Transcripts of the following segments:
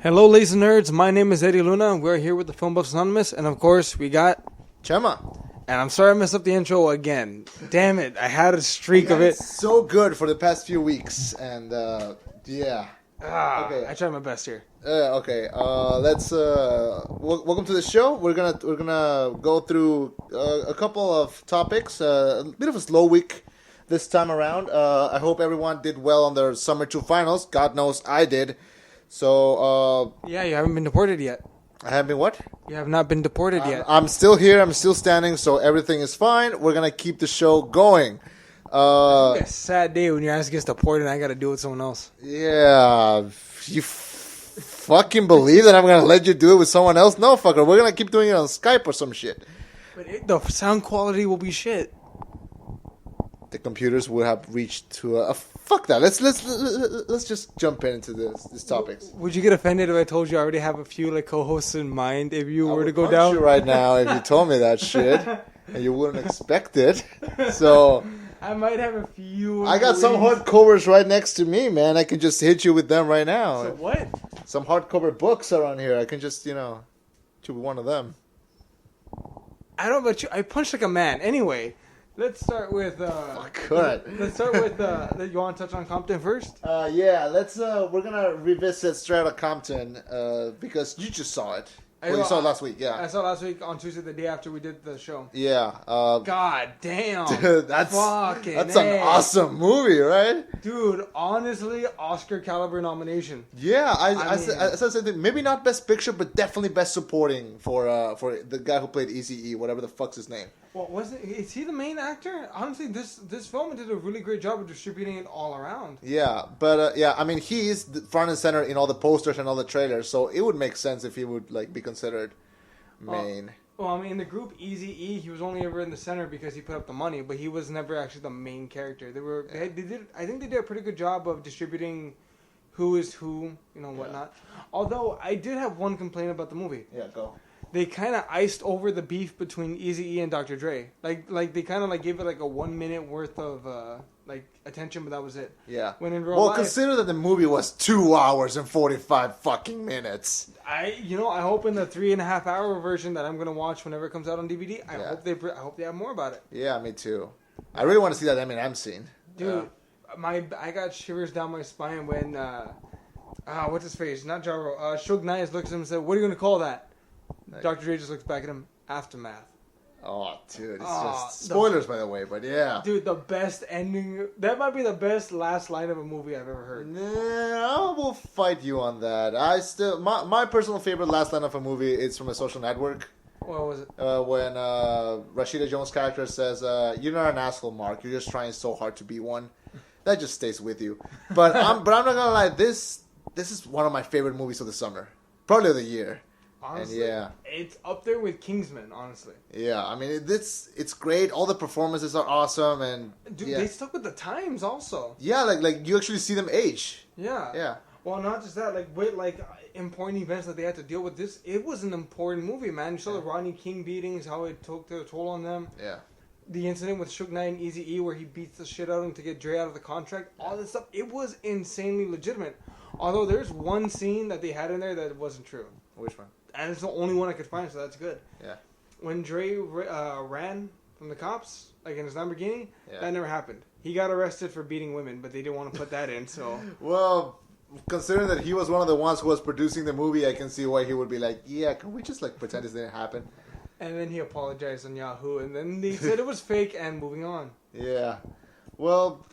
Hello, ladies and nerds. My name is Eddie Luna. We're here with the Film Buffs Anonymous, and of course, we got Chema. And I'm sorry I messed up the intro again. Damn it! I had a streak of it. So good for the past few weeks, and yeah. Okay. I tried my best here. Okay. Let's. Welcome to the show. We're gonna go through a couple of topics. A bit of a slow week this time around. I hope everyone did well on their summer 2 finals. God knows I did. So, yeah, you haven't been deported yet. I haven't been what? You have not been deported yet. I'm still here. I'm still standing, so everything is fine. We're going to keep the show going. It's a sad day when your ass gets deported and I got to do it with someone else. Yeah. You fucking believe that I'm going to let you do it with someone else? No, fucker. We're going to keep doing it on Skype or some shit. But the sound quality will be shit. The computers would have reached to a fuck that. Let's just jump into these topics. Would you get offended if I told you I already have a few co-hosts in mind if you were to go I would down? punch you right now if you told me that shit, and you wouldn't expect it. So I might have a few. I got some hardcovers right next to me, man. I can just hit you with them right now. So what? Some hardcover books around here. I can just hit you with one of them. I don't know about you. I punch like a man. Anyway. Let's start with. Let's start with. You want to touch on Compton first? Yeah. We're gonna revisit Outta Compton because you just saw it. You saw it last week. Yeah. I saw it last week on Tuesday, the day after we did the show. Yeah. God damn. Dude, that's an awesome movie, right? Dude, honestly, Oscar caliber nomination. Yeah, I said something. Maybe not Best Picture, but definitely Best Supporting for the guy who played Eazy-E, whatever the fuck's his name. Well, is he the main actor? Honestly, this film did a really great job of distributing it all around. Yeah, but I mean, he's front and center in all the posters and all the trailers, so it would make sense if he would be considered main. Well, I mean, in the group Eazy-E, he was only ever in the center because he put up the money, but he was never actually the main character. I think they did a pretty good job of distributing who is who, whatnot. Yeah. Although I did have one complaint about the movie. Yeah, go. They kind of iced over the beef between Eazy-E and Dr. Dre. Like they kind of gave it a 1 minute worth of attention, but that was it. Yeah. When in real life, consider that the movie was 2 hours and 45 fucking minutes. I hope in the 3.5 hour version that I'm gonna watch whenever it comes out on DVD. I hope they have more about it. Yeah, me too. I really want to see that Eminem scene. Dude, I got shivers down my spine when what's his face? Not Jaro. Suge Knight looks at him and said, "What are you gonna call that?" Dr. Dre just looks back at him. Aftermath. Oh, dude. It's just spoilers, by the way, but yeah. Dude, the best ending. That might be the best last line of a movie I've ever heard. Nah, I will fight you on that. My personal favorite last line of a movie is from A Social Network. What was it? When Rashida Jones' character says, "You're not an asshole, Mark. You're just trying so hard to be one." That just stays with you. But I'm not gonna lie. This is one of my favorite movies of the summer, probably of the year. Honestly, it's up there with Kingsman, honestly. Yeah, I mean, it's great. All the performances are awesome, and dude, they stuck with the times also. Yeah, like you actually see them age. Yeah. Yeah. Well, not just that, with important events that they had to deal with. It was an important movie, man. You saw the Rodney King beatings, how it took their toll on them. Yeah. The incident with Suge Knight and Eazy-E where he beats the shit out of him to get Dre out of the contract. All this stuff, it was insanely legitimate. Although there's one scene that they had in there that wasn't true. Which one? And it's the only one I could find, so that's good. Yeah. When Dre ran from the cops, in his Lamborghini, that never happened. He got arrested for beating women, but they didn't want to put that in, so... Well, considering that he was one of the ones who was producing the movie, I can see why he would be like, yeah, can we just, pretend this didn't happen? And then he apologized on Yahoo, and then they said it was fake, and moving on. Yeah. Well...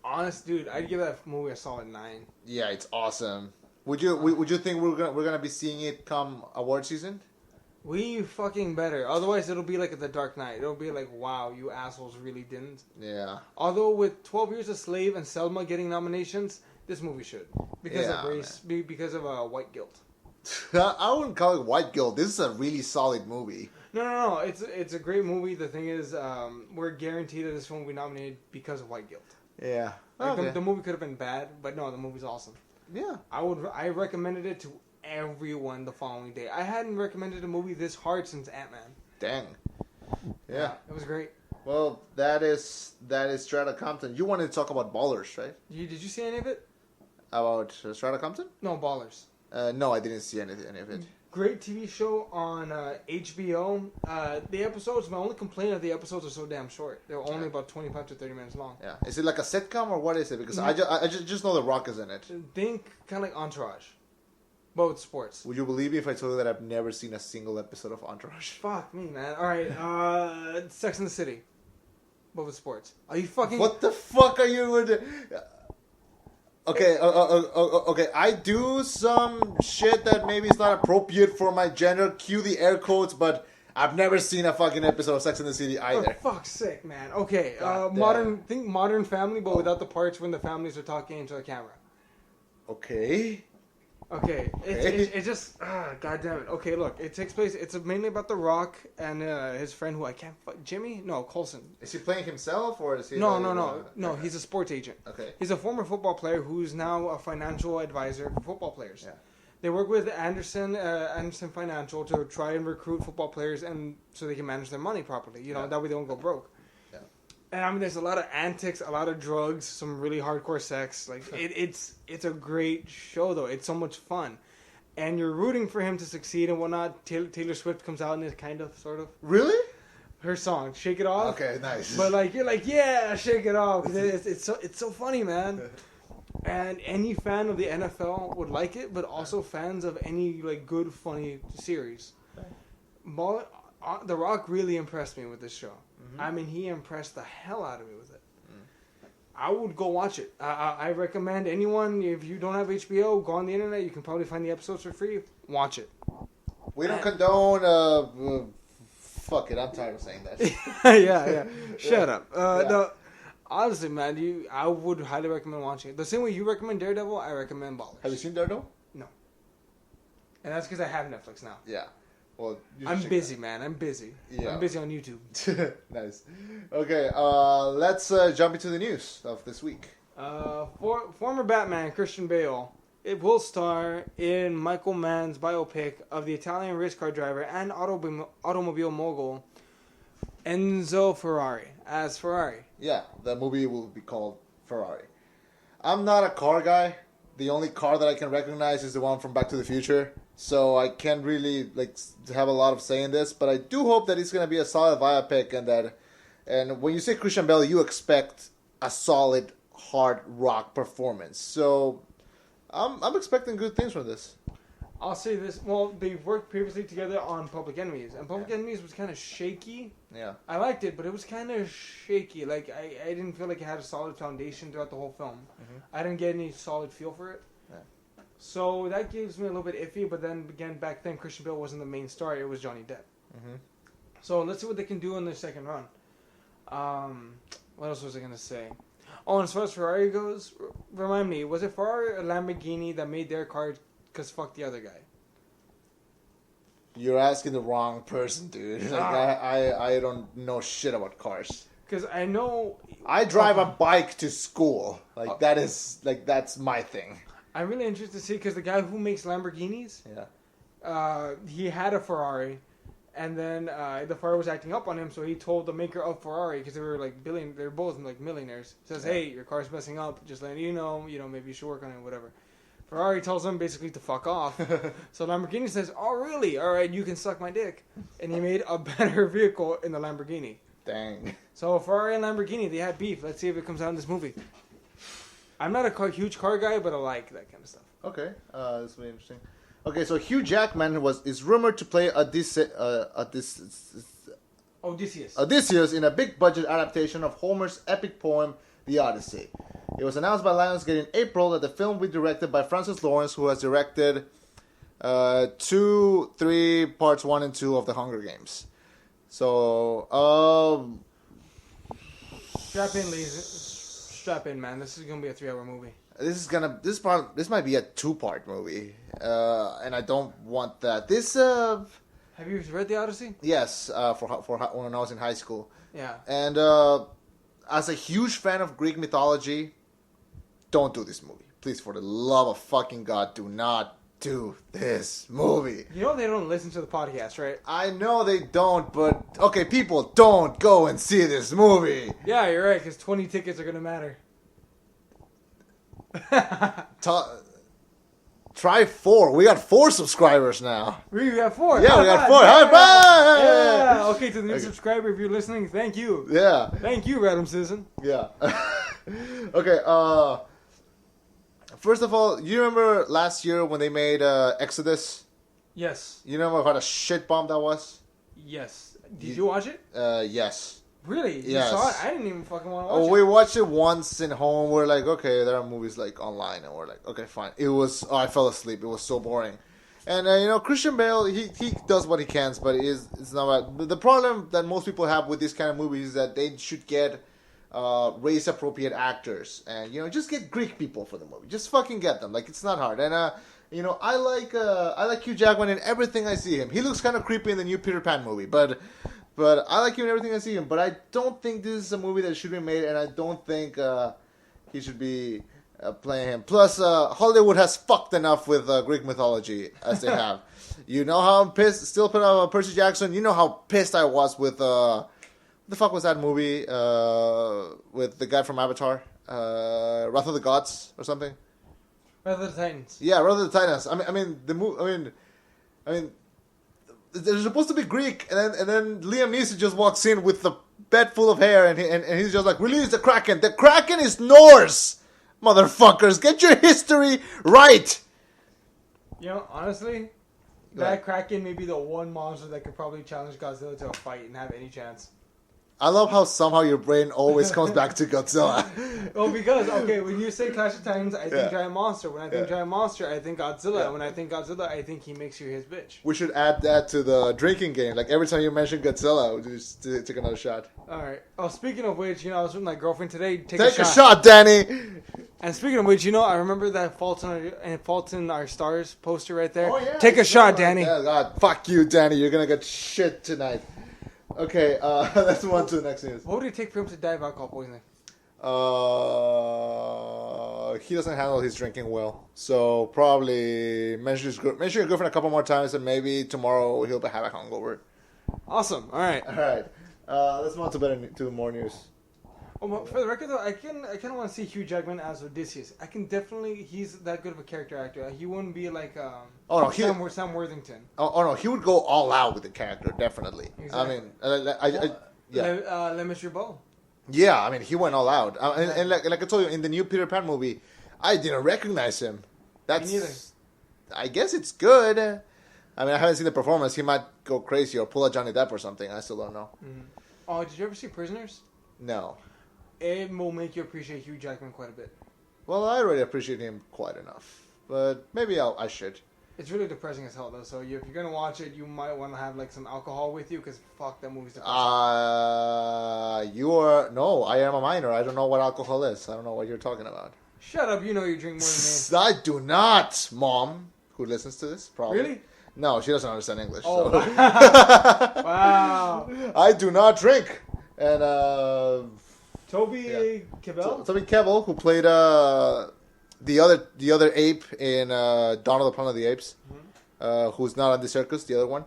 Honest, dude, I'd give that movie a solid 9. Yeah, it's awesome. Would you think we're gonna be seeing it come award season? We fucking better. Otherwise, it'll be like The Dark Knight. It'll be like, wow, you assholes really didn't. Yeah. Although with 12 Years a Slave and Selma getting nominations, this movie should because of race, because of white guilt. I wouldn't call it white guilt. This is a really solid movie. No. It's a great movie. The thing is, we're guaranteed that this film will be nominated because of white guilt. Yeah. The movie could have been bad, but no, the movie's awesome. Yeah. I recommended it to everyone the following day. I hadn't recommended a movie this hard since Ant-Man. Dang. Yeah. It was great. Well, that is Outta Compton. You wanted to talk about Ballers, right? Did you see any of it? About Outta Compton? No, Ballers. No, I didn't see any of it. Great TV show on HBO. The episodes, my only complaint of the episodes are so damn short. They're only about 25 to 30 minutes long. Yeah. Is it like a sitcom or what is it? Because I just know The Rock is in it. Think kind of like Entourage, but with sports. Would you believe me if I told you that I've never seen a single episode of Entourage? Fuck me, man. All right, Sex and the City, but with sports. Are you fucking... What the fuck are you with... Okay, okay. I do some shit that maybe is not appropriate for my gender. Cue the air quotes, but I've never seen a fucking episode of Sex and the City either. For fuck's sake, man. Okay, Modern Family, but without the parts when the families are talking into the camera. Okay. Okay, it just god damn it. Okay, look, it takes place. It's mainly about The Rock and his friend who I can't. Jimmy? No, Coulson. Is he playing himself or is he? No. He's a sports agent. Okay. He's a former football player who's now a financial advisor for football players. Yeah. They work with Anderson Financial to try and recruit football players and so they can manage their money properly. You know, that way they don't go broke. Yeah. And I mean, there's a lot of antics, a lot of drugs, some really hardcore sex. Like it's a great show though. It's so much fun, and you're rooting for him to succeed and whatnot. Taylor Swift comes out and is kind of, sort of. Really? Her song, "Shake It Off." Okay, nice. But like you're like, yeah, shake it off. It's so funny, man. And any fan of the NFL would like it, but also fans of any like good, funny series. The Rock really impressed me with this show. Mm-hmm. I mean, he impressed the hell out of me with it. I would go watch it. I recommend anyone, if you don't have HBO, go on the internet. You can probably find the episodes for free. Watch it. We don't condone... fuck it, I'm tired of saying that. yeah. Shut up. No, honestly, man, I would highly recommend watching it. The same way you recommend Daredevil, I recommend Ballers. Have you seen Daredevil? No. And that's because I have Netflix now. Yeah. Well, I'm busy, man. I'm busy. Yeah. I'm busy on YouTube. Nice. Okay, let's jump into the news of this week. Former Batman, Christian Bale, it will star in Michael Mann's biopic of the Italian race car driver and automobile mogul Enzo Ferrari as Ferrari. Yeah, the movie will be called Ferrari. I'm not a car guy. The only car that I can recognize is the one from Back to the Future. So I can't really have a lot of say in this, but I do hope that it's going to be a solid biopic and when you say Christian Bale, you expect a solid hard rock performance. So I'm expecting good things from this. I'll say this. Well, they worked previously together on Public Enemies, and Public Enemies was kind of shaky. Yeah. I liked it, but it was kind of shaky. Like, I didn't feel like it had a solid foundation throughout the whole film. Mm-hmm. I didn't get any solid feel for it. Yeah. So that gives me a little bit iffy, but then again, back then, Christian Bale wasn't the main star. It was Johnny Depp. Mm-hmm. So let's see what they can do in their second run. What else was I going to say? Oh, and as far as Ferrari goes, remind me, was it Ferrari or Lamborghini that made their car because fuck the other guy? You're asking the wrong person, dude. Like, I don't know shit about cars. Because I know... I drive a bike to school. That's my thing. I'm really interested to see, because the guy who makes Lamborghinis, he had a Ferrari, and then the Ferrari was acting up on him, so he told the maker of Ferrari, because they were they're both like millionaires, says, hey, your car's messing up, just letting you know, maybe you should work on it, whatever. Ferrari tells him basically to fuck off. So Lamborghini says, oh really? Alright, you can suck my dick. And he made a better vehicle in the Lamborghini. Dang. So Ferrari and Lamborghini, they had beef. Let's see if it comes out in this movie. I'm not a huge car guy, but I like that kind of stuff. Okay, that's really interesting. Okay, so Hugh Jackman is rumored to play Odysseus in a big-budget adaptation of Homer's epic poem, The Odyssey. It was announced by Lionsgate in April that the film will be directed by Francis Lawrence, who has directed 3 parts 1 and 2 of The Hunger Games. So, Strap in, ladies. Strap in, man. This is gonna be a 3-hour movie. This might be a 2-part movie, and I don't want that. Have you read The Odyssey? Yes, for when I was in high school. Yeah. And as a huge fan of Greek mythology, don't do this movie. Please, for the love of fucking God, do not do this movie. You know they don't listen to the podcast, right? I know they don't, but okay, people, don't go and see this movie. Yeah, you're right, because 20 tickets are gonna matter. Try 4. We got 4 subscribers now. We got 4. Yeah, we got 4. High five! Yeah. Okay, to the new subscriber, if you're listening, thank you. Yeah. Thank you, random citizen. Yeah. Okay. First of all, you remember last year when they made Exodus? Yes. You remember what a shit bomb that was? Yes. Did you watch it? Yes. Really? You Yes. saw it? I didn't even fucking want to watch it. We watched it once in home. We're like, okay, there are movies like online, and we're like, okay, fine. It was. I fell asleep. It was so boring. And Christian Bale, he does what he can, but it's not bad. But the problem that most people have with this kind of movies is that they should get race appropriate actors, and just get Greek people for the movie. Just fucking get them. Like, it's not hard. And I like Hugh Jackman in everything I see him. He looks kind of creepy in the new Peter Pan movie, but I like him in everything I see him. But I don't think this is a movie that should be made, and I don't think he should be playing him. Plus, Hollywood has fucked enough with Greek mythology as they have. You know how I'm pissed. Still put out Percy Jackson. You know how pissed I was with what the fuck was that movie with the guy from Avatar, Wrath of the Gods or something? Wrath of the Titans. Yeah, Wrath of the Titans. I mean, they're supposed to be Greek, and then Liam Neeson just walks in with the bed full of hair, and he's just like, release the Kraken. The Kraken is Norse, motherfuckers. Get your history right. Honestly, that Kraken may be the one monster that could probably challenge Godzilla to a fight and have any chance. I love how somehow your brain always comes back to Godzilla. Well, because, when you say Clash of Titans, I think Giant Monster. When I think Giant Monster, I think Godzilla. Yeah. When I think Godzilla, I think he makes you his bitch. We should add that to the drinking game. Like, every time you mention Godzilla, we just take another shot. Alright. Oh, speaking of which, I was with my girlfriend today. Take a shot, Danny! And speaking of which, I remember that Fault in Our Stars poster right there. Oh, yeah. Take a shot, Danny. Yeah, God, fuck you, Danny. You're gonna get shit tonight. Okay, let's move on to the next news. What would it take for him to die of alcohol poisoning? He doesn't handle his drinking well. So mention your girlfriend a couple more times, and maybe tomorrow he'll have a hangover. Awesome. All right. Let's move on to more news. Well, for the record, though, I kind of want to see Hugh Jackman as Odysseus. He's that good of a character actor. He wouldn't be like Sam Worthington. Oh no, he would go all out with the character, definitely. Exactly. I mean, Les Miserables. Yeah, I mean, he went all out. And like I told you, in the new Peter Pan movie, I didn't recognize him. Me neither. I guess it's good. I mean, I haven't seen the performance. He might go crazy or pull a Johnny Depp or something. I still don't know. Mm-hmm. Oh, did you ever see Prisoners? No. It will make you appreciate Hugh Jackman quite a bit. Well, I already appreciate him quite enough. But maybe I should. It's really depressing as hell, though. So if you're going to watch it, you might want to have like some alcohol with you, because fuck, that movie's depressing. I am a minor. I don't know what alcohol is. I don't know what you're talking about. Shut up, you drink more than me. I do not, Mom, who listens to this, probably. Really? No, she doesn't understand English. Oh, so. wow. I do not drink. And, Toby Kebbell? Toby Kebbell, who played the other ape in Dawn of the Planet of the Apes, who's not on the circus, the other one.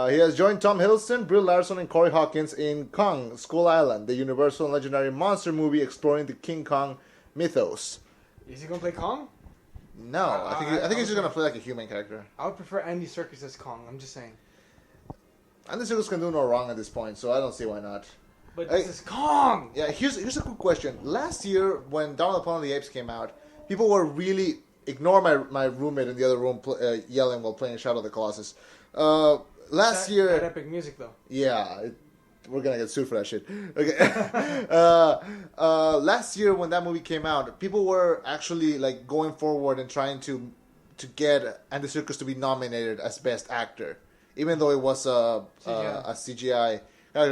He has joined Tom Hiddleston, Brie Larson, and Corey Hawkins in Kong, Skull Island, the Universal and legendary monster movie exploring the King Kong mythos. Is he going to play Kong? No, I think he's just going to play like a human character. I would prefer Andy Serkis as Kong, I'm just saying. Andy Serkis can do no wrong at this point, so I don't see why not. But this is Kong! Yeah, here's a quick question. Last year, when Dawn of the Planet of the Apes came out, people were really... Ignore my roommate in the other room yelling while playing Shadow of the Colossus. Last year... That epic music, though. Yeah, we're going to get sued for that shit. Okay. Last year, when that movie came out, people were actually like going forward and trying to get Andy Serkis to be nominated as Best Actor, even though it was a CGI.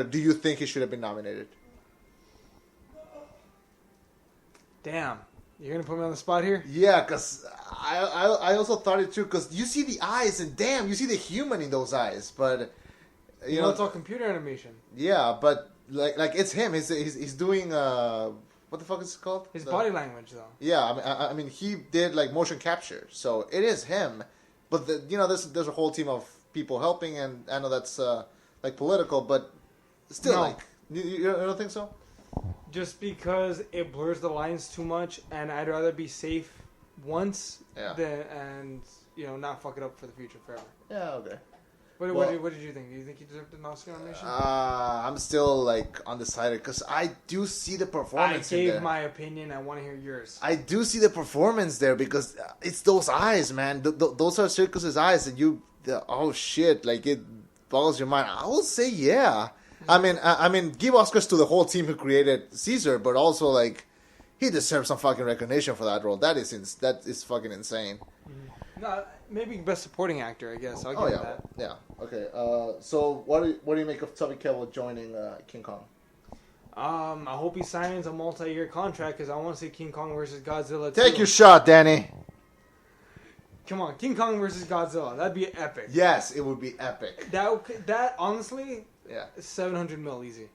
Do you think he should have been nominated? Damn. You're going to put me on the spot here? Yeah, because I also thought it too, because you see the eyes, and damn, you see the human in those eyes, but... You know, it's all computer animation. Yeah, but like it's him. He's doing what the fuck is it called? His body language, though. Yeah, I mean he did like motion capture, so it is him. But there's a whole team of people helping, and I know that's like political, but still, no. like you don't think so? Just because it blurs the lines too much, and I'd rather be safe once, Yeah. and not fuck it up for the future forever. Yeah. Okay. What did you think? Do you think he deserved an Oscar nomination? I'm still like undecided because I do see the performance. I gave in there. my opinion. I want to hear yours. I do see the performance there because it's those eyes, man. Those are Circus's eyes, and oh shit, like it boggles your mind. I will say yeah. I mean, give Oscars to the whole team who created Caesar, but also like he deserves some fucking recognition for that role. That is fucking insane. Mm-hmm. No, maybe best supporting actor, I guess. I'll give you that. Yeah. Okay. So what do you make of Tubby Kettle joining King Kong? I hope he signs a multi-year contract because I want to see King Kong versus Godzilla. Take your shot, Danny. Come on, King Kong versus Godzilla. That'd be epic. Yes, it would be epic. That honestly, yeah, $700 million easy.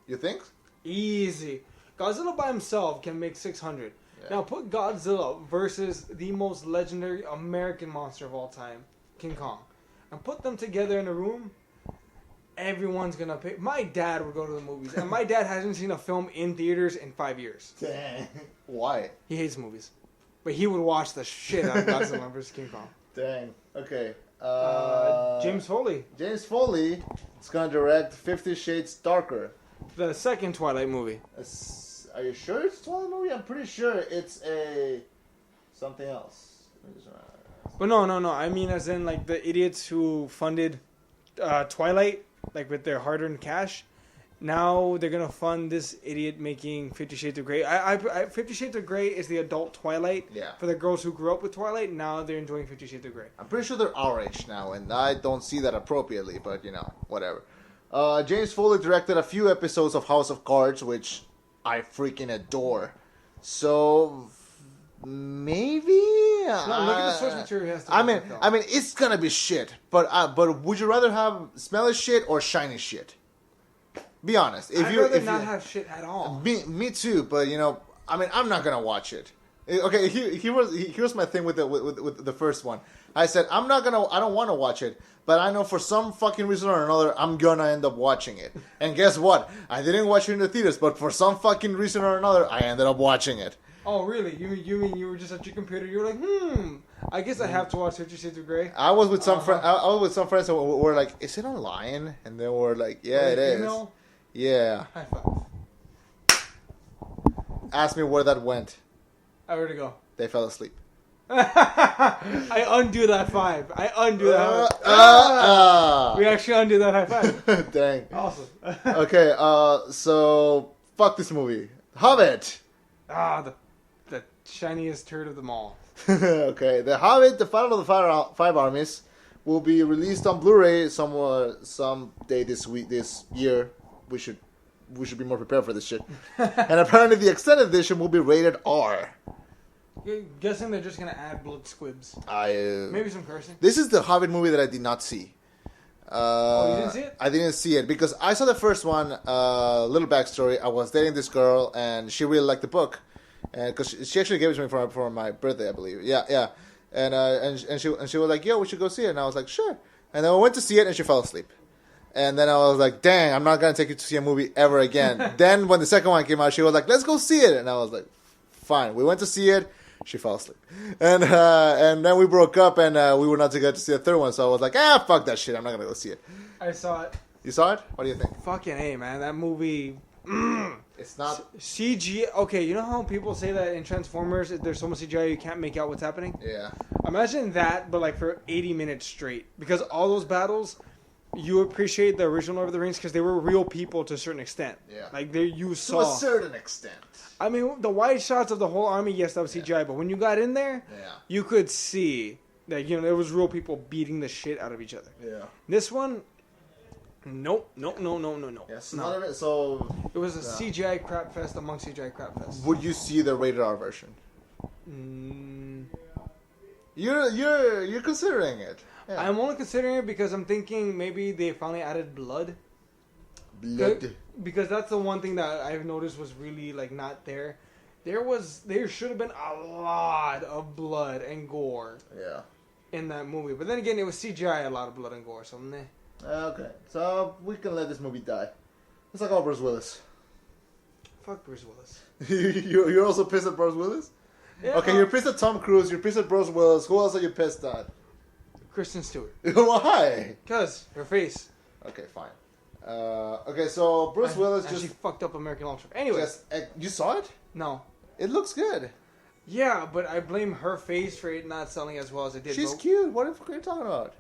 You think? Easy. Godzilla by himself can make 600. Yeah. Now put Godzilla versus the most legendary American monster of all time, King Kong, and put them together in a room. Everyone's gonna pay. My dad would go to the movies, and my dad hasn't seen a film in theaters in 5 years. Dang. Why? He hates movies, but he would watch the shit out of Godzilla vs King Kong. Dang. Okay. James Foley. James Foley is gonna direct 50 Shades Darker, the second Twilight movie. Are you sure it's a Twilight movie? I'm pretty sure it's something else. But no. I mean, as in like the idiots who funded Twilight, like with their hard-earned cash. Now they're gonna fund this idiot making 50 Shades of Grey. 50 Shades of Grey is the adult Twilight. Yeah. For the girls who grew up with Twilight, now they're enjoying 50 Shades of Grey. I'm pretty sure they're our age now, and I don't see that appropriately. But whatever. James Foley directed a few episodes of House of Cards, which I freaking adore. So maybe. No, look at the source material. He has to I mean, it's gonna be shit. But would you rather have smelly shit or shiny shit? Be honest. I'd rather not have shit at all. Me too. But I'm not gonna watch it. Okay, here's my thing with the first one. I said I don't want to watch it, but I know for some fucking reason or another I'm gonna end up watching it. And guess what? I didn't watch it in the theaters, but for some fucking reason or another I ended up watching it. Oh really? You mean you were just at your computer? You were like, I guess I have to watch 50 Shades of Grey. I was with some friends. I was with some friends and we were like, "Is it online?" And they were like, "Yeah, it is." Email? Yeah. High five. Ask me where that went. Where'd it go? They fell asleep. I undo that five. We actually undo that high five. Dang. Awesome. Okay, so fuck this movie. Hobbit. The shiniest turd of them all. Okay, The Hobbit, The Final of the Five Armies, will be released on Blu-ray some day this year. We should be more prepared for this shit. And apparently the extended edition will be rated R. You're guessing they're just gonna add blood squibs. Maybe some cursing. This is the Hobbit movie that I did not see. You didn't see it? I didn't see it because I saw the first one. Little backstory: I was dating this girl, and she really liked the book, and because she actually gave it to me for my birthday, I believe. Yeah. And she was like, "Yo, we should go see it." And I was like, "Sure." And then we went to see it, and she fell asleep. And then I was like, "Dang, I'm not gonna take you to see a movie ever again." Then when the second one came out, she was like, "Let's go see it," and I was like, "Fine." We went to see it. She fell asleep, and then we broke up, and we were not together to see the third one. So I was like, fuck that shit. I'm not gonna go see it. I saw it. You saw it? What do you think? Fucking A, man. That movie. It's not CG. Okay, you know how people say that in Transformers, there's so much CGI you can't make out what's happening. Yeah. Imagine that, but like for 80 minutes straight, because all those battles. You appreciate the original Lord of the Rings because they were real people to a certain extent. Yeah. Like you saw. To a certain extent. I mean, the wide shots of the whole army, yes, that was CGI. But when you got in there, you could see that there was real people beating the shit out of each other. Yeah. This one, nope. Yes. None of it. So it was a CGI crap fest among CGI crap fest. Would you see the rated R version? You're considering it. Yeah. I'm only considering it because I'm thinking maybe they finally added blood. Because that's the one thing that I've noticed was really like not there. There should have been a lot of blood and gore. Yeah. In that movie, but then again, it was CGI, a lot of blood and gore. So meh. Okay, so we can let this movie die. It's like all Bruce Willis. Fuck Bruce Willis. You're also pissed at Bruce Willis? Yeah, Okay, you're pissed at Tom Cruise. You're pissed at Bruce Willis. Who else are you pissed at? Kristen Stewart. Why? Because her face. Okay, fine. Okay, so Bruce Willis she fucked up American Ultra. Anyway, you saw it? No. It looks good. Yeah, but I blame her face for it not selling as well as it did. She's cute. What are you talking about?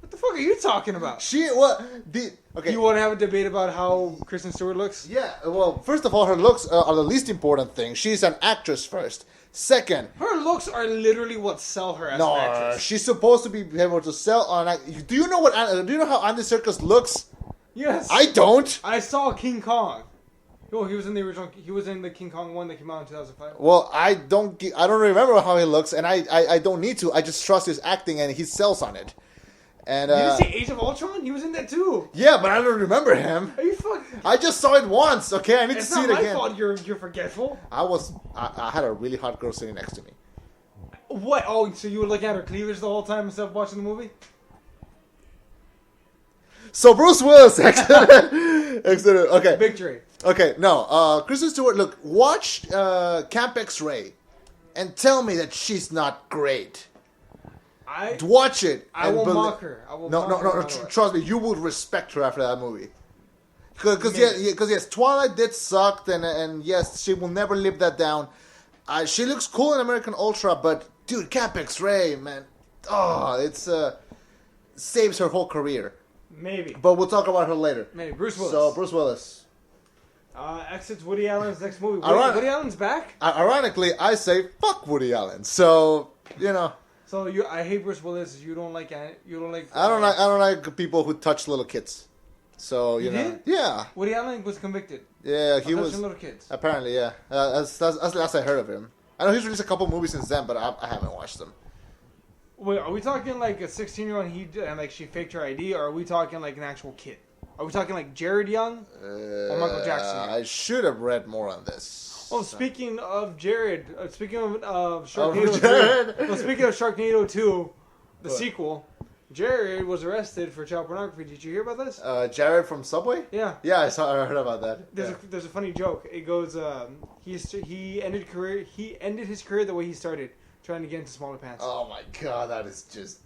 What the fuck are you talking about? Okay. You want to have a debate about how Kristen Stewart looks? Yeah. Well, first of all, her looks are the least important thing. She's an actress first. Second, her looks are literally what sell her as an actress. She's supposed to be able to sell on. Do you know how Andy Serkis looks? Yes. I don't. I saw King Kong. Oh, he was in the original. He was in the King Kong one that came out in 2005. Well, I don't remember how he looks, and I don't need to. I just trust his acting, and he sells on it. And you didn't see Age of Ultron? He was in that too. Yeah, but I don't remember him. Are you fucking? I just saw it once. Okay, I need to see it again. It's not my fault. You're forgetful. I had a really hot girl sitting next to me. What? Oh, so you were looking at her cleavage the whole time instead of watching the movie? So Bruce Willis exited. Okay. Victory. Okay, no. Kristen Stewart, look, watch Camp X-Ray and tell me that she's not great. Watch it. I will mock her. No. Trust me, you would respect her after that movie. Because yes, Twilight did suck, and yes, she will never live that down. She looks cool in American Ultra, but dude, Camp X-Ray, man, it's saves her whole career. Maybe. But we'll talk about her later. Maybe. Bruce Willis. So Bruce Willis. Exits Woody Allen's next movie. Woody Allen's back? Ironically, I say fuck Woody Allen. So, you know. So I hate Bruce Willis. You don't like. I don't like people who touch little kids. So you know. Did? Yeah. Woody Allen was convicted. Yeah, he was. Touching little kids. Apparently, yeah. That's the last I heard of him. I know he's released a couple movies since then, but I haven't watched them. Wait, are we talking like a 16-year-old and like she faked her ID, or are we talking like an actual kid? Are we talking like Jared Young or Michael Jackson? I should have read more on this. Oh, speaking of Jared, speaking of Sharknado 2, speaking of Sharknado 2, the sequel, Jared was arrested for child pornography. Did you hear about this? Jared from Subway? Yeah. Yeah, I heard about that. There's a funny joke. It goes, he ended his career the way he started, trying to get into smaller pants. Oh my god, that is just.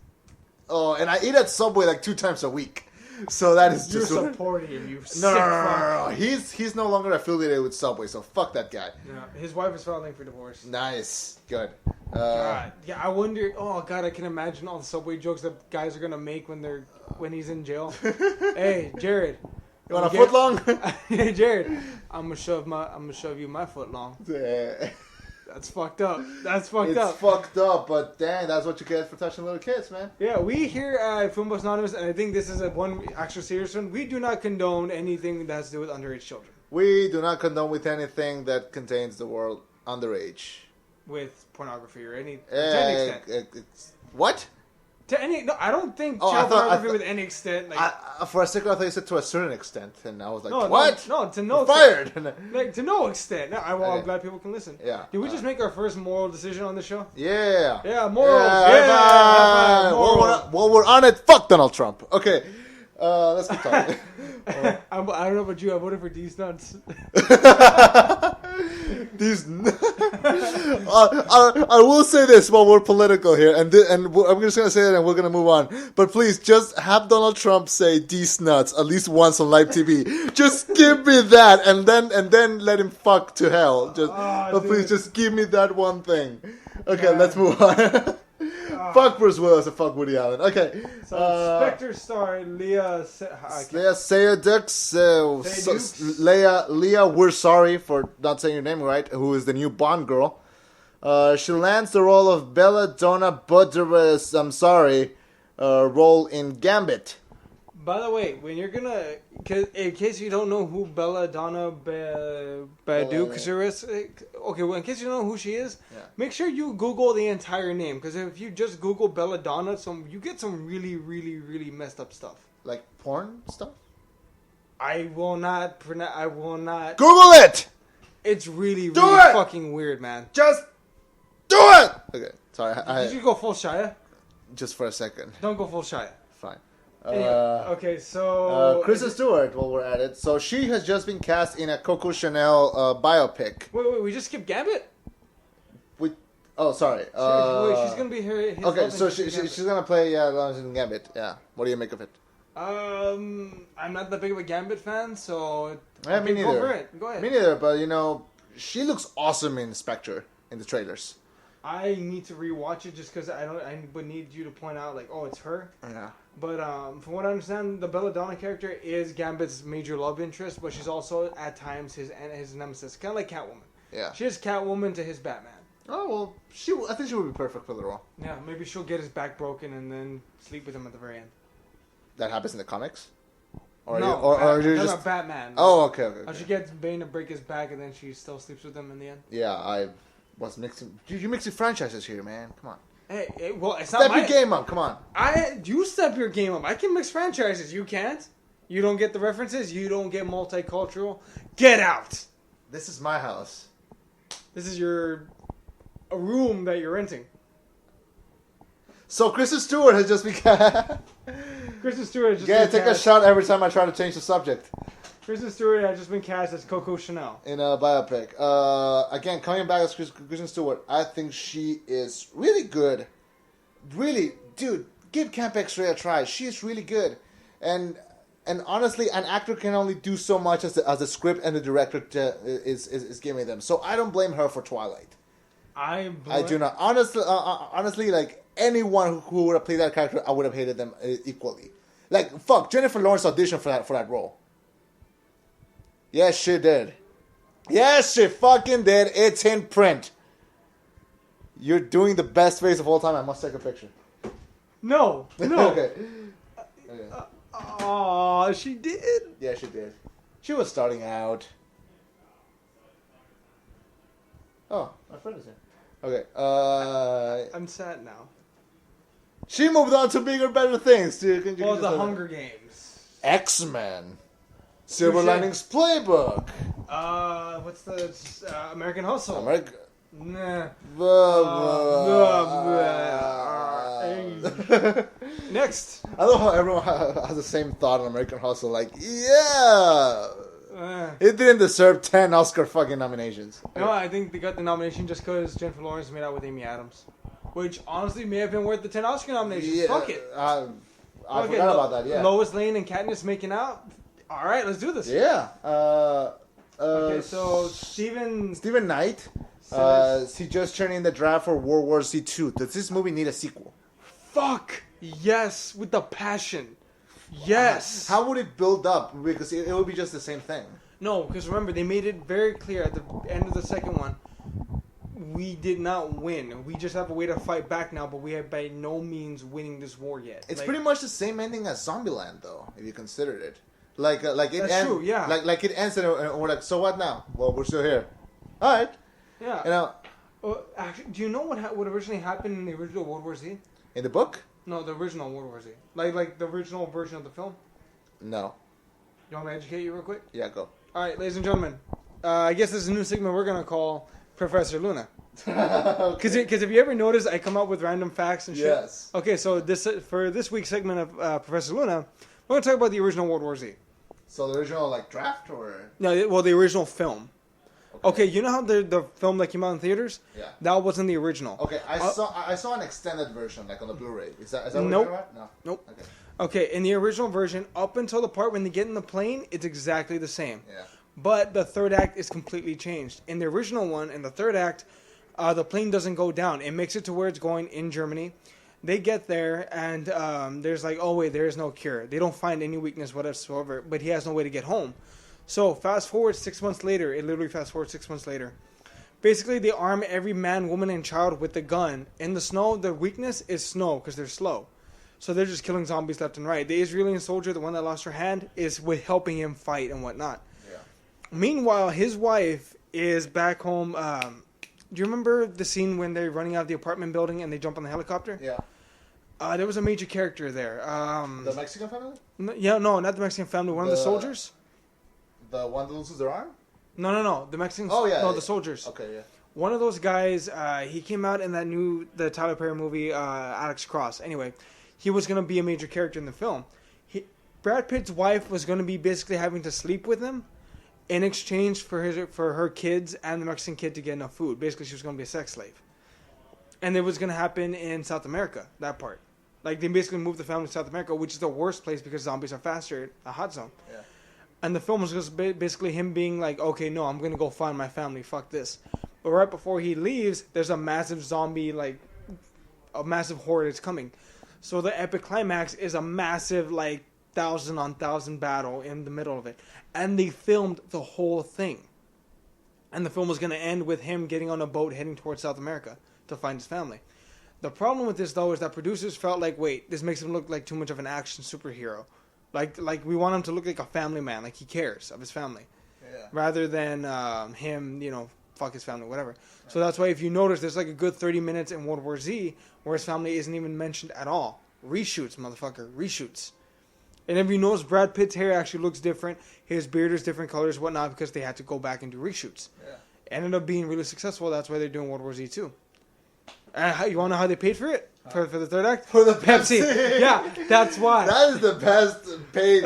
Oh, and I eat at Subway like 2 times a week. So that is just. You're supporting him, you sick No. He's no longer affiliated with Subway, so fuck that guy. Yeah, his wife is filing for divorce. Nice. Good. God. Yeah, I wonder. Oh God, I can imagine all the Subway jokes that guys are gonna make when he's in jail. Hey, Jared. You want a foot long? Hey, Jared. I'm gonna shove you my foot long. That's fucked up. It's fucked up, but dang, that's what you get for touching little kids, man. Yeah, we here at Film Buffs Anonymous, and I think this is one actual serious one, we do not condone anything that has to do with underage children. We do not condone with anything that contains the word underage. With pornography or any to any extent. What? No, I don't think child pornography with any extent. Like, for a second, I thought you said to a certain extent, and I was like, "What? No, to no fired." Like to no extent. No, I'm glad people can listen. Yeah. Did we just make our first moral decision on the show? Yeah. Yeah, morals. Yeah. Well, we're on it. Fuck Donald Trump. Okay. Let's keep talking. I don't know about you. I voted for these nuts. I will say this while we're political here, and I'm just gonna say it, and we're gonna move on. But please, just have Donald Trump say "these nuts" at least once on live TV. Just give me that, and then let him fuck to hell. Please, just give me that one thing. Okay, let's move on. Fuck Bruce Willis and fuck Woody Allen. Okay. So Spectre star Leah Seydoux. Leah, we're sorry for not saying your name right. Who is the new Bond girl? She lands the role of Belladonna Buteris. I'm sorry. Role in Gambit. By the way, when you're gonna, in case you don't know who Belladonna Buteris is, okay, well, in case you don't know who she is, make sure you Google the entire name, because if you just Google Belladonna, you get some really, really, really messed up stuff. Like porn stuff? I will not Google it! It's really, really fucking weird, man. Just do it! Okay, sorry. Did you go full Shia? Just for a second. Don't go full Shia. Fine. Okay, so Kristen Stewart, while we're at it. So she has just been cast in a Coco Chanel biopic. Wait, we just skipped Gambit? We Oh, sorry. Wait, she's gonna be his Okay, love so interest she's gonna play Gambit. Yeah. What do you make of it? I'm not that big of a Gambit fan, so Yeah, me neither. Go for it. Go ahead. Me neither, but she looks awesome in Spectre in the trailers. I need to rewatch it just because I would need you to point out like, oh, it's her. Yeah. But from what I understand, the Belladonna character is Gambit's major love interest, but she's also at times his nemesis, kind of like Catwoman. Yeah. She is Catwoman to his Batman. Oh well, I think she would be perfect for the role. Yeah, maybe she'll get his back broken and then sleep with him at the very end. That happens in the comics. You're just Batman. Oh, okay. She gets Bane to break his back, and then she still sleeps with him in the end. Yeah, I was mixing. Dude, you're mixing franchises here, man. Come on. Hey, well, it's not Step your game up. Come on. You step your game up. I can mix franchises. You can't. You don't get the references. You don't get multicultural. Get out. This is my house. This is a room that you're renting. So Kristen Stewart has just become. Kristen Stewart has just Yeah, been take cast. a shot every time I try to change the subject. Kristen Stewart has just been cast as Coco Chanel. In a biopic. Again, coming back as Kristen Stewart, I think she is really good. Really, dude, give Camp X-Ray a try. She is really good. And honestly, an actor can only do so much as the script and the director is giving them. So I don't blame her for Twilight. I do not. Honestly, like anyone who would have played that character, I would have hated them equally. Like, fuck, Jennifer Lawrence auditioned for that role. Yes, she did. Yes, she fucking did. It's in print. You're doing the best face of all time. I must take a picture. No. Okay. Oh, she did. Yeah, she did. She was starting out. Oh, my friend is here. Okay. I'm sad now. She moved on to bigger, better things. Dude. The Hunger Games. X-Men. Silver Linings Playbook. What's the American Hustle? Nah. Next. I love how everyone has the same thought on American Hustle. Like, yeah. It didn't deserve 10 Oscar fucking nominations. No, I think they got the nomination just because Jennifer Lawrence made out with Amy Adams. Which, honestly, may have been worth the 10 Oscar nominations. Yeah, Fuck it. I forgot about that, yeah. Lois Lane and Katniss making out. All right, let's do this. Yeah. Okay, so Steven Knight. He just turned in the draft for World War Z 2. Does this movie need a sequel? Fuck yes, with the passion. Yes. How would it build up? Because it would be just the same thing. No, because remember, they made it very clear at the end of the second one, we did not win. We just have a way to fight back now, but we are by no means winning this war yet. It's pretty much the same ending as Zombieland, though, if you considered it. Like it that's true, yeah. Like it ends and we're like, so what now? Well, we're still here. All right. Yeah. Actually, do you know what originally happened in the original World War Z? In the book? No, the original World War Z. Like the original version of the film? No. You want me to educate you real quick? Yeah, go. All right, ladies and gentlemen. I guess this is a new segment we're going to call Professor Luna. Because if you ever notice, I come up with random facts and shit. Yes. Okay, so for this week's segment of Professor Luna, we're going to talk about the original World War Z. So the original, draft, or? No, well, the original film. Okay, you know how the film that came out in theaters? Yeah. That wasn't the original. Okay, I saw an extended version, on the Blu-ray. Is that what Nope. you're talking about? No. Nope. Okay. Okay, in the original version, up until the part when they get in the plane, it's exactly the same. Yeah. But the third act is completely changed. In the original one, in the third act, the plane doesn't go down. It makes it to where it's going in Germany. They get there, and there's like, oh, wait, there is no cure. They don't find any weakness whatsoever, but he has no way to get home. So fast forward 6 months later. It literally fast forward 6 months later. Basically, they arm every man, woman, and child with a gun. In the snow, their weakness is snow because they're slow. So they're just killing zombies left and right. The Israeli soldier, the one that lost her hand, is with helping him fight and whatnot. Yeah. Meanwhile, his wife is back home. Do you remember the scene when they're running out of the apartment building and they jump on the helicopter? Yeah. There was a major character there. The Mexican family? No, not the Mexican family. One of the soldiers. The one that loses their arm? No. The Mexicans. Oh, yeah. No, the soldiers. Okay, yeah. One of those guys, he came out in the Tyler Perry movie, Alex Cross. Anyway, he was going to be a major character in the film. Brad Pitt's wife was going to be basically having to sleep with him in exchange for her kids and the Mexican kid to get enough food. Basically, she was going to be a sex slave. And it was going to happen in South America, that part. Like, they basically moved the family to South America, which is the worst place because zombies are faster, a hot zone. Yeah. And the film was just basically him being like, okay, no, I'm going to go find my family, fuck this. But right before he leaves, there's a massive zombie, like, a massive horde is coming. So the epic climax is a massive, like, 1,000-on-1,000 battle in the middle of it. And they filmed the whole thing. And the film was going to end with him getting on a boat heading towards South America to find his family. The problem with this, though, is that producers felt like, wait, this makes him look like too much of an action superhero. Like we want him to look like a family man, like he cares of his family. Yeah. Rather than him, fuck his family, whatever. Right. So that's why if you notice, there's like a good 30 minutes in World War Z where his family isn't even mentioned at all. Reshoots, motherfucker. Reshoots. And if you notice, Brad Pitt's hair actually looks different. His beard is different colors, whatnot, because they had to go back and do reshoots. Yeah. Ended up being really successful. That's why they're doing World War Z too. You want to know how they paid for it? For the third act? For the Pepsi. Yeah, that's why. That is the best paid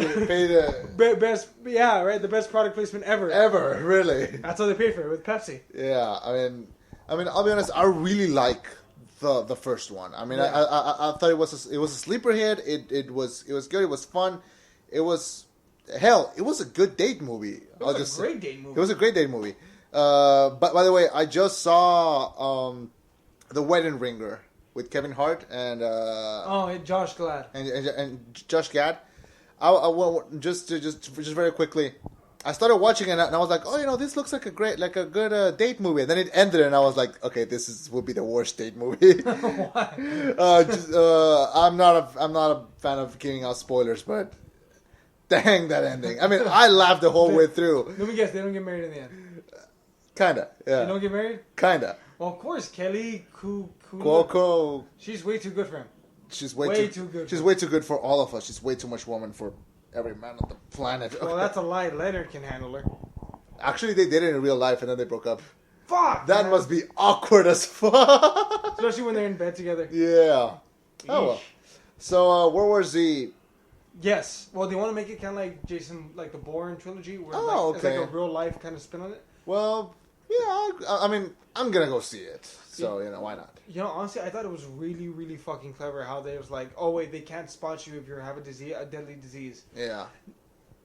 best, yeah, right? The best product placement ever. Ever, really. That's how they paid for it, with Pepsi. Yeah, I mean, I'll be honest, I really like the first one. I mean, yeah. I thought it was a sleeper hit. It was good. It was fun. It was a good date movie. It was a great date movie. It was a great date movie. But by the way, I just saw The Wedding Ringer with Kevin Hart and Josh Gad and Josh Gad. I just very quickly, I started watching it and I was like, oh, this looks like a good date movie. And then it ended and I was like, okay, this will be the worst date movie. Why? I'm not a fan of giving out spoilers, but dang that ending. I mean, I laughed the whole way through. Let me guess, they don't get married in the end. Kinda, yeah. They don't get married? Kinda. Well, of course, Kelly Coco. She's way too good for him. She's way too good. She's way too good for all of us. She's way too much woman for every man on the planet. Well, that's a lie. Leonard can handle her. Actually, they did it in real life, and then they broke up. Fuck! That must be awkward as fuck. Especially when they're in bed together. Yeah. Oh well. So, World War Z. Yes. Well, they want to make it kind of like Jason, like the Bourne trilogy, where it's like a real life kind of spin on it. Well, yeah. I mean, I'm gonna go see it. So why not? Honestly, I thought it was really, really fucking clever how they was like, oh wait, they can't spot you if you have a deadly disease. Yeah.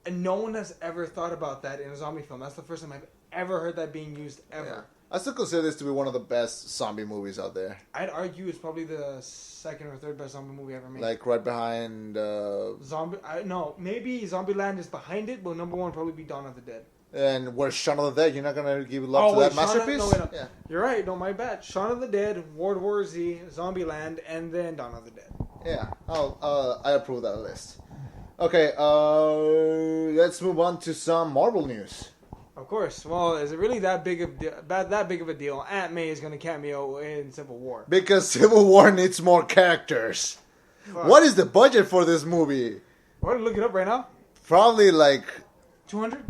And no one has ever thought about that in a zombie film. That's the first time I've ever heard that being used ever. Yeah. I still consider this to be one of the best zombie movies out there. I'd argue it's probably the second or third best zombie movie ever made. Like right behind... maybe Zombieland is behind it, but number one probably be Dawn of the Dead. And where's Shaun of the Dead? You're not going to give love to that masterpiece? No. Yeah. You're right. No, my bad. Shaun of the Dead, World War Z, Zombieland, and then Dawn of the Dead. Yeah. I approve that list. Okay, let's move on to some Marvel news. Of course. Well, is it really that big of a deal? Aunt May is going to cameo in Civil War. Because Civil War needs more characters. Fuck. What is the budget for this movie? I want to look it up right now. Probably like... 200?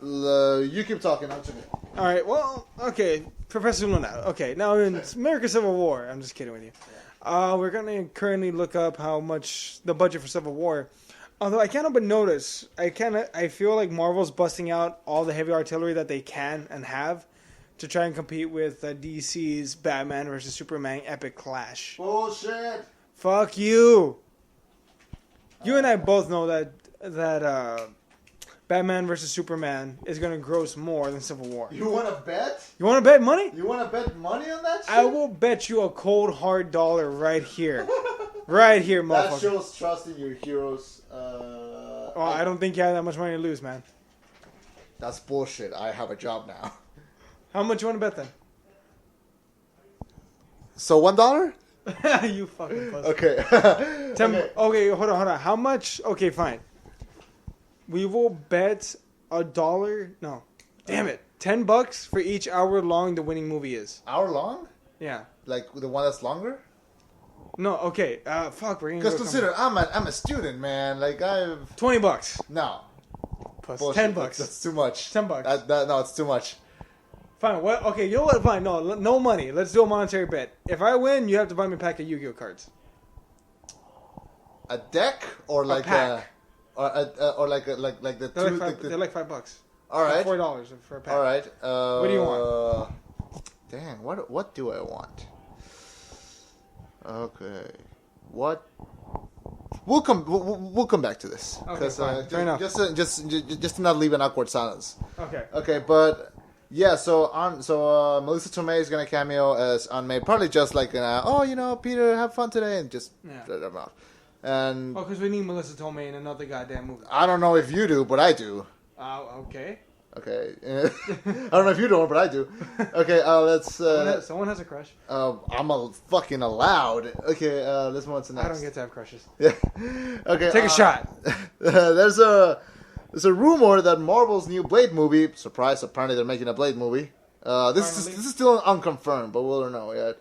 You keep talking. I'll check it. All right. Well, okay. Professor Luna. Okay. Now in America Civil War. I'm just kidding with you. Yeah. We're going to currently look up how much the budget for Civil War. Although I can't help but notice, I feel like Marvel's busting out all the heavy artillery that they can and have to try and compete with DC's Batman versus Superman epic clash. Bullshit. Fuck you. You and I both know that Batman versus Superman is going to gross more than Civil War. You want to bet? You want to bet money? You want to bet money on that shit? I will bet you a cold, hard dollar right here. Right here, motherfucker. That shows trust in your heroes. I don't think you have that much money to lose, man. That's bullshit. I have a job now. How much you want to bet then? So $1? You fucking pussy. Okay. Okay, hold on. How much? Okay, fine. We will bet $1. No, damn it, $10 for each hour long the winning movie is. Hour long? Yeah. Like the one that's longer? No. Okay. Fuck. Because consider I'm a student, man. Like I've $20. No. Plus $10. That's too much. $10. No, it's too much. Fine. What? Okay. You know what? Fine. No money. Let's do a monetary bet. If I win, you have to buy me a pack of Yu-Gi-Oh cards. A deck or like pack. Or like the they're like $5. All right. $4 for a pack. All right. What do you want? Dang. What do I want? Okay. What? We'll come back to this. Okay, fine. Fair enough. Just to not leave an awkward silence. Okay. Okay, but yeah. So Melissa Tomei is gonna cameo as Aunt May, probably just like Peter, have fun today, and just let them out. And because we need Melissa Tomei in another goddamn movie. I don't know if you do, but I do. Okay. Okay. I don't know if you don't, but I do. Okay, let's... someone has a crush. I'm fucking allowed. Okay, let's move on to next. I don't get to have crushes. Yeah. Okay. Take a shot. There's a rumor that Marvel's new Blade movie... Surprise, apparently they're making a Blade movie. This is still unconfirmed, but we'll know yet.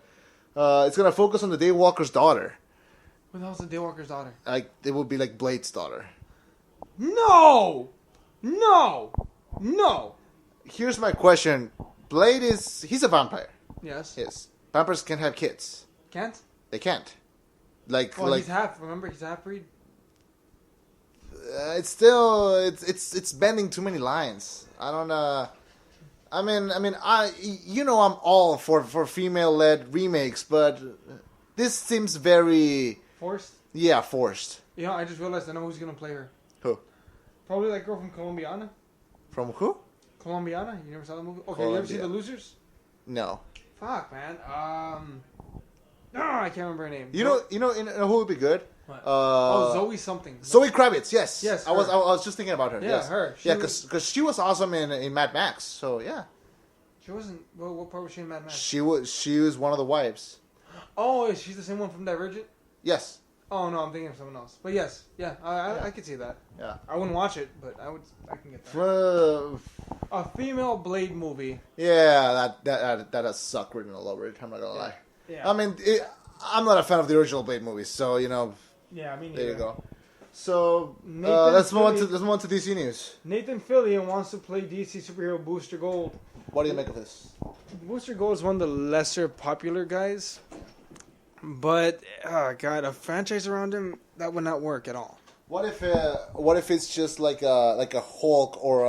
It's going to focus on the Daywalker's daughter. Who the hell's the Daywalker's daughter? It would be like Blade's daughter. No! Here's my question. Blade he's a vampire. Yes. Yes. Vampires can't have kids. Can't? They can't. He's half breed. It's still it's bending too many lines. I don't I'm all for female-led remakes, but this seems very forced. Yeah, forced. I just realized I know who's gonna play her. Who? Probably that girl from Colombiana. From who? Colombiana. You never saw that movie? Okay, you ever see The Losers? No. Fuck, man. No, I can't remember her name. You know who would be good? What? Zoe something. Zoe Kravitz. Yes. Yes. I was just thinking about her. Yeah, yes. her. Because she was awesome in Mad Max. So yeah. She wasn't. What part was she in Mad Max? She was one of the wives. Oh, is she the same one from Divergent? Yes. Oh no, I'm thinking of someone else. But yes, yeah, I could see that. Yeah. I wouldn't watch it, but I can get that. A female Blade movie. Yeah, that has sucked written all over it. I'm not gonna lie. Yeah. I mean, I'm not a fan of the original Blade movies, so Yeah, I mean. There you go. So let's move on to DC news. Nathan Fillion wants to play DC superhero Booster Gold. What do you make of this? Booster Gold is one of the lesser popular guys, but a franchise around him that would not work at all. What if it's just like a Hulk or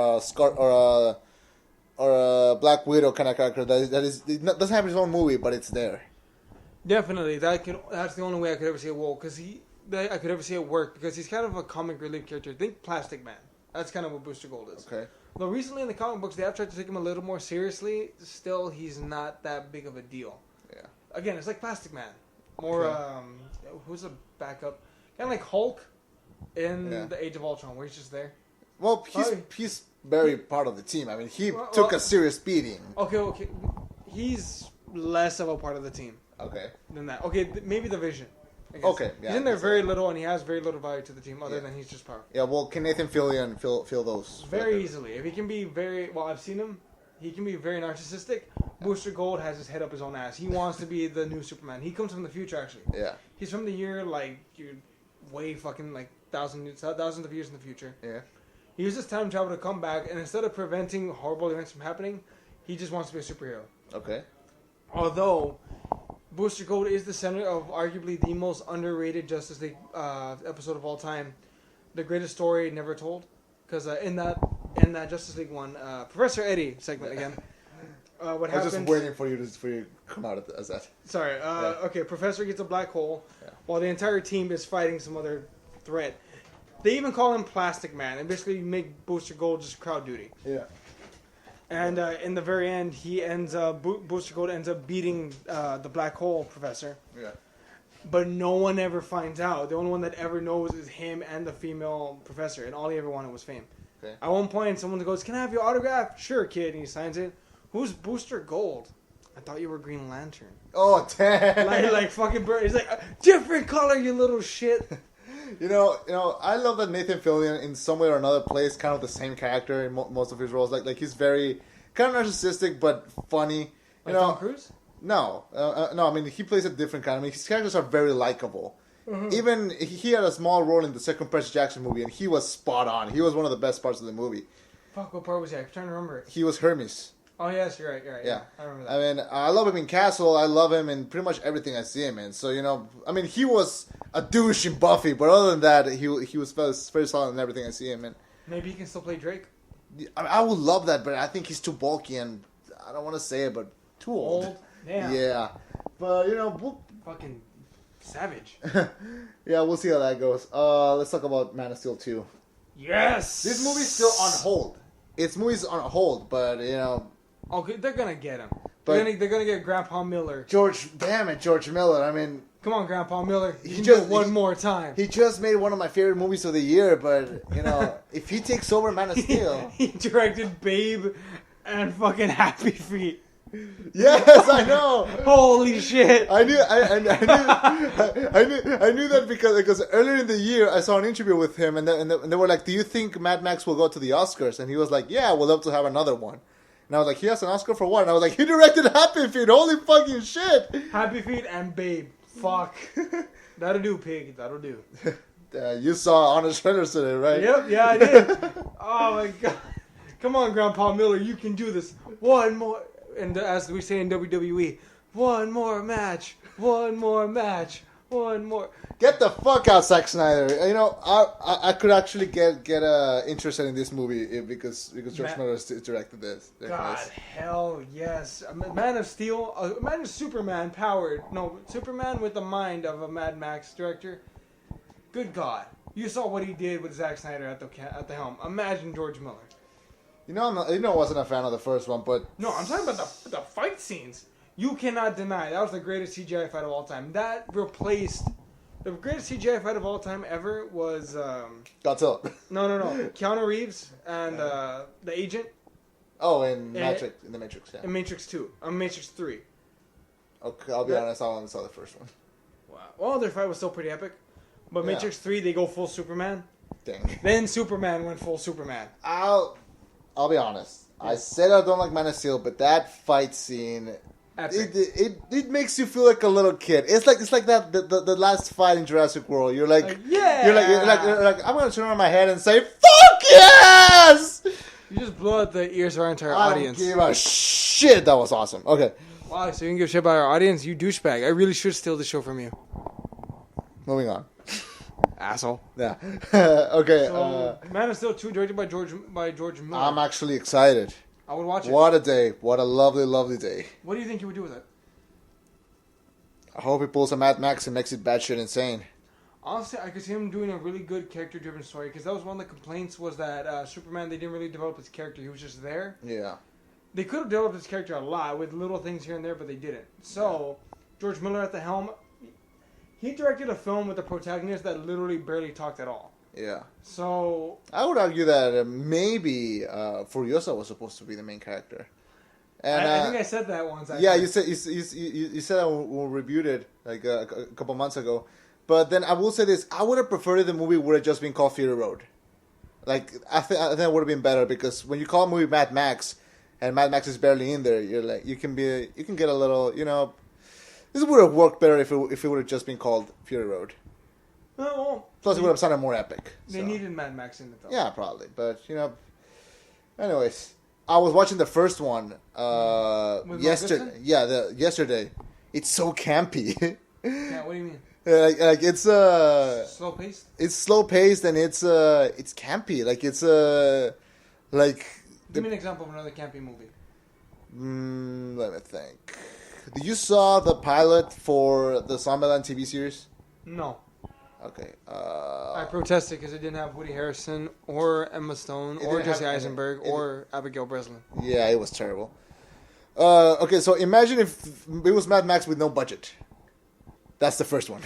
a Black Widow kind of character that doesn't have his own movie, but it's there. Definitely, that's the only way I could ever see it work. I could ever see it work because he's kind of a comic relief character. Think Plastic Man. That's kind of what Booster Gold is. Okay. Though recently in the comic books they have tried to take him a little more seriously. Still, he's not that big of a deal. Yeah. Again, it's like Plastic Man. More who's a backup? Kind of like Hulk in the Age of Ultron, where he's just there. Well, he's very part of the team. I mean, he took a serious beating. Okay. He's less of a part of the team. Okay. Than that. Okay, maybe the Vision. Okay. Yeah, he's in there very little, and he has very little value to the team, other than he's just powerful. Yeah. Well, can Nathan Fillion fill those? Very easily. If he can be I've seen him. He can be very narcissistic. Booster Gold has his head up his own ass. He wants to be the new Superman. He comes from the future, actually. Yeah. He's from the year way fucking thousands of years in the future. Yeah. He uses time travel to come back, and instead of preventing horrible events from happening, he just wants to be a superhero. Okay. Although Booster Gold is the center of arguably the most underrated Justice League episode of all time, the greatest story never told, because in that Justice League one, Professor Eddie segment again. What I was happens, just waiting for you to come out as that. Sorry. Okay, Professor gets a black hole, while the entire team is fighting some other threat. They even call him Plastic Man, and basically make Booster Gold just crowd duty. Yeah. And in the very end, Booster Gold ends up beating the black hole professor. Yeah. But no one ever finds out. The only one that ever knows is him and the female professor, and all he ever wanted was fame. Okay. At one point, someone goes, "Can I have your autograph?" "Sure, kid." And he signs it. "Who's Booster Gold?" "I thought you were Green Lantern." Oh, damn. like fucking bird. He's like, "Different color, you little shit." You know, I love that Nathan Fillion in some way or another plays kind of the same character in most of his roles. Like he's very kind of narcissistic but funny. Like Tom Cruise? No. I mean, he plays a different kind. I mean, his characters are very likable. Mm-hmm. Even he had a small role in the second Percy Jackson movie, and he was spot on. He was one of the best parts of the movie. Fuck, what part was he? I'm trying to remember it. He was Hermes. Oh, yes, you're right. Yeah, I remember that. I mean, I love him in Castle. I love him in pretty much everything I see him in. So, I mean, he was a douche in Buffy, but other than that, he was very solid in everything I see him in. Maybe he can still play Drake? I would love that, but I think he's too bulky and, I don't want to say it, but too old. Damn. Yeah. But, Fucking Savage. Yeah, we'll see how that goes. Let's talk about Man of Steel 2. Yes! This movie's still on hold. Its movie's on hold, but, you know... Okay, they're gonna get him. But they're gonna get Grandpa Miller. George Miller, I mean... Come on, Grandpa Miller. One more time. He just made one of my favorite movies of the year, but, you know, if he takes over Man of Steel... He directed Babe and fucking Happy Feet. Yes, I know. Holy shit! I knew that because earlier in the year I saw an interview with him and they were like, "Do you think Mad Max will go to the Oscars?" And he was like, "Yeah, we'll love to have another one." And I was like, "He has an Oscar for what?" And I was like, "He directed Happy Feet. Holy fucking shit!" Happy Feet and Babe. Fuck. That'll do, pig. That'll do. You saw Honest Trailers today, right? Yep. Yeah, I did. Oh my god! Come on, Grandpa Miller. You can do this. One more. And as we say in WWE, one more match, one more match, one more. Get the fuck out, Zack Snyder. You know, I could actually get interested in this movie because George Miller directed this. God, hell yes. Man of Steel, Man of Superman powered. No, Superman with the mind of a Mad Max director. Good God. You saw what he did with Zack Snyder at the helm. Imagine George Miller. You know, I wasn't a fan of the first one, but... No, I'm talking about the fight scenes. You cannot deny that was the greatest CGI fight of all time. That replaced... The greatest CGI fight of all time ever was... Godzilla. No. Keanu Reeves and the Agent. Oh, in the Matrix, yeah. In Matrix 2. Matrix 3. Okay, I'll be honest, I only saw the first one. Wow. Well, their fight was still pretty epic. But Matrix 3, they go full Superman. Dang. Then Superman went full Superman. I'll be honest. Yeah. I said I don't like Man of Steel, but that fight scene, it makes you feel like a little kid. It's like that the last fight in Jurassic World. You're like, yeah. You're like I'm gonna turn on my head and say, "Fuck yes!" You just blow out the ears of our entire audience. I don't give a shit. That was awesome. Okay. Wow, so you can give shit about our audience, you douchebag. I really should steal the show from you. Moving on. Asshole. Yeah. Okay. So, Man of Steel 2, directed by George Miller. I'm actually excited. I would watch it. What a day. What a lovely, lovely day. What do you think he would do with it? I hope he pulls a Mad Max and makes it batshit insane. Honestly, I could see him doing a really good character-driven story, because that was one of the complaints was that Superman, they didn't really develop his character. He was just there. Yeah. They could have developed his character a lot with little things here and there, but they didn't. So, George Miller at the helm... He directed a film with a protagonist that literally barely talked at all. Yeah. So... I would argue that maybe Furiosa was supposed to be the main character. And I think I said that once, actually. Yeah, you said that when we reviewed it like a couple months ago. But then I will say this. I would have preferred the movie would have just been called Fury Road. Like, I think it would have been better because when you call a movie Mad Max and Mad Max is barely in there, you're like, you can get a little, you know... This would have worked better if it would have just been called Fury Road. Well, plus, it would have sounded more epic. They needed Mad Max in it, though. Yeah, probably. But, you know... Anyways, I was watching the first one yesterday. Yeah, yesterday. It's so campy. Yeah, what do you mean? Like it's slow paced. It's slow paced and it's campy. Like it's like. Give me an example of another campy movie. Let me think. Did you saw the pilot for the Zombieland TV series? No. Okay. I protested because it didn't have Woody Harrelson or Emma Stone or Jesse Eisenberg or Abigail Breslin. Yeah, it was terrible. Okay, so imagine if it was Mad Max with no budget. That's the first one.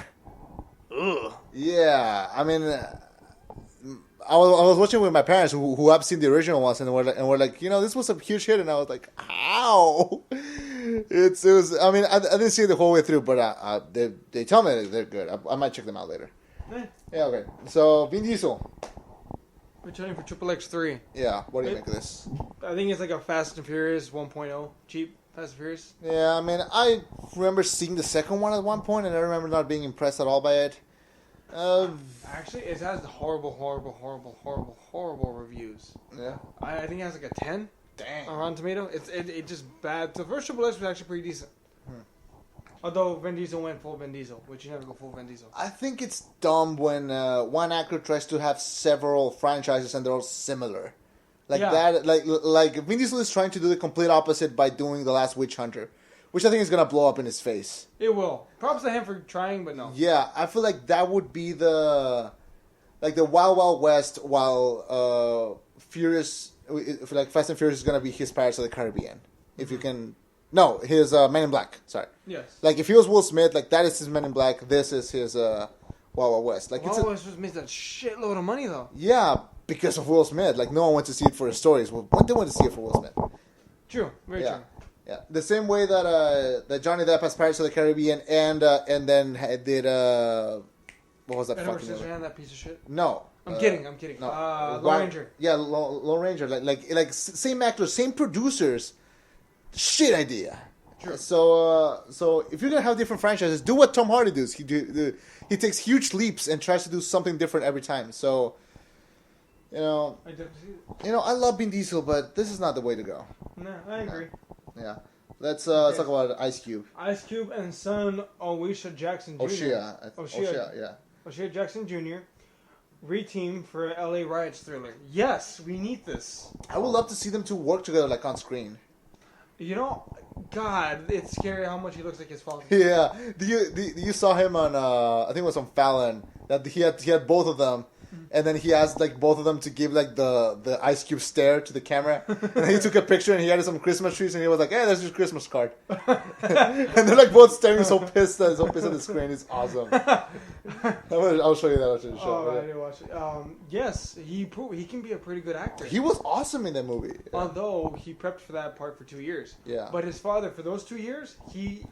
Ugh. Yeah, I mean, I was watching with my parents who have seen the original ones, and we're like, you know, this was a huge hit, and I was like, how? It was. I mean, I didn't see it the whole way through, but they tell me they're good. I might check them out later. Yeah. Okay. So Vin Diesel. Returning for Triple X3. Yeah. What do you make of this? I think it's like a Fast and Furious 1.0. Cheap Fast and Furious. Yeah. I mean, I remember seeing the second one at one point, and I remember not being impressed at all by it. Actually, it has horrible reviews. Yeah. I think it has like a 10. Dang. On Rotten Tomato. It's just bad. The first Triple X was actually pretty decent. Although Vin Diesel went full Vin Diesel, which you never go full Vin Diesel. I think it's dumb when one actor tries to have several franchises and they're all similar. Like that, like Vin Diesel is trying to do the complete opposite by doing The Last Witch Hunter, which I think is gonna blow up in his face. It will. Props to him for trying, but no. Yeah, I feel like that would be the Wild Wild West, while Furious, like Fast and Furious is gonna be his Pirates of the Caribbean. If you can, no, his Men in Black. Sorry. Yes. Like if he was Will Smith, like that is his Men in Black. This is his Wild Wild West. Like Wild Wild West just makes a shitload of money though. Yeah, because of Will Smith. Like no one went to see it for his stories. Well, when they went to see it for Will Smith. True. Very true. Yeah, the same way that Johnny Depp has Pirates of the Caribbean and then did what was that Edward fucking movie? Scissorhands, that piece of shit. No, I'm kidding. No, Lone Ranger. Yeah, Lone Ranger. Like same actors, same producers. Shit idea. Sure. So if you're gonna have different franchises, do what Tom Hardy does. He takes huge leaps and tries to do something different every time. So, I love Vin Diesel, but this is not the way to go. No, I agree. Yeah. Let's talk about Ice Cube. Ice Cube and son Owisha Jackson Jr. Oshia Jackson Jr. Reteam for LA Riots thriller. Yes, we need this. I would love to see them two work together, like on screen. God, it's scary how much he looks like his father. Yeah. You saw him on I think it was on Fallon, that he had both of them. And then he asked like both of them to give like the Ice Cube stare to the camera. And he took a picture and he had some Christmas trees and he was like, "Hey, that's your Christmas card." And they're like both staring so pissed at the screen. It's awesome. I'll show you that after the show. Oh, I didn't watch it. Yes, he can be a pretty good actor. He was awesome in that movie. Yeah. Although he prepped for that part for 2 years. Yeah. But his father, for those 2 years, he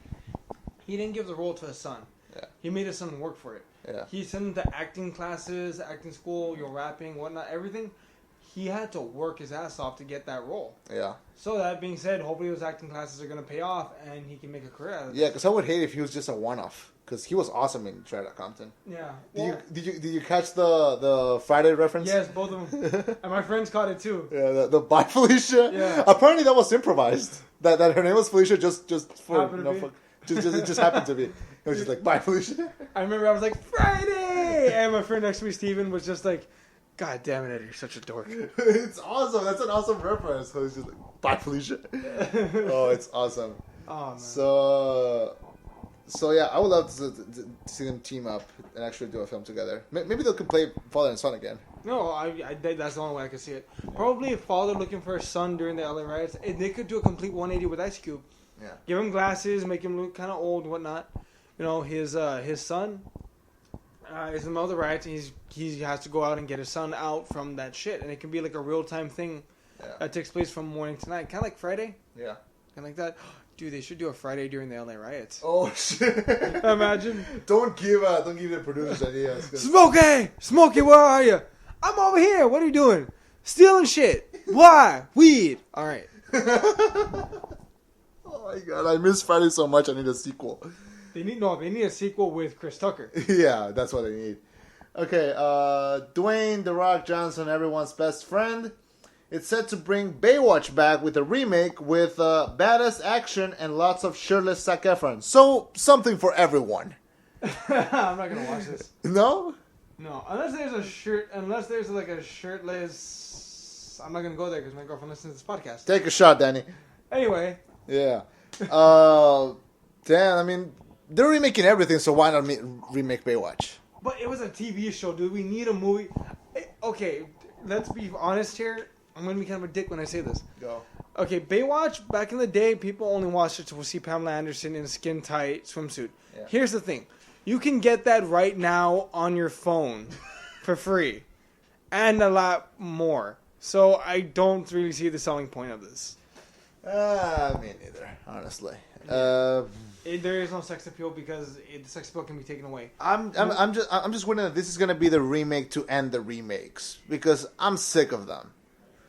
didn't give the role to his son. Yeah. He made his son work for it. Yeah. He sent him to acting classes, acting school, rapping, whatnot, everything. He had to work his ass off to get that role. Yeah. So that being said, hopefully those acting classes are going to pay off and he can make a career out of it. Yeah, because I would hate if he was just a one-off. Because he was awesome in Outta Compton. Yeah. Did you catch the Friday reference? Yes, both of them. And my friends caught it too. Yeah, the Bye Felicia. Yeah. Apparently that was improvised. That her name was Felicia just for it just happened to be. It was just like, "Bye Felicia." I remember I was like, "Friday!" And my friend next to me, Steven, was just like, "God damn it, Eddie, you're such a dork." It's awesome. That's an awesome reference. So it's just like, "Bye Felicia." Oh, it's awesome. Oh man. So yeah, I would love to see them team up and actually do a film together. Maybe they could play father and son again. No, that's the only way I could see it. Probably a father looking for a son during the LA riots. They could do a complete 180 with Ice Cube. Yeah. Give him glasses, make him look kind of old and whatnot. His son is in the middle of the riots. And he has to go out and get his son out from that shit. And it can be like a real-time thing that takes place from morning to night. Kind of like Friday. Yeah. Kind of like that. Dude, they should do a Friday during the LA riots. Oh, shit. Imagine. Don't give the producers ideas. Smokey, where are you? I'm over here. What are you doing? Stealing shit. Why? Weed. All right. Oh my god, I miss Friday so much. I need a sequel. They need a sequel with Chris Tucker. Yeah, that's what they need. Okay, Dwayne "The Rock" Johnson, everyone's best friend. It's set to bring Baywatch back with a remake with badass action and lots of shirtless Zac Efron. So something for everyone. I'm not gonna watch this. No. No, unless there's like a shirtless. I'm not gonna go there because my girlfriend listens to this podcast. Take a shot, Danny. Anyway. Yeah. Damn, I mean, they're remaking everything, so why not remake Baywatch? But it was a TV show, dude. We need a movie. Okay, let's be honest here. I'm going to be kind of a dick when I say this. Go. Okay, Baywatch, back in the day, people only watched it to see Pamela Anderson in a skin-tight swimsuit. Yeah. Here's the thing. You can get that right now on your phone for free. And a lot more. So I don't really see the selling point of this. Me neither, honestly. There is no sex appeal because the sex appeal can be taken away. I'm just wondering if this is gonna be the remake to end the remakes because I'm sick of them.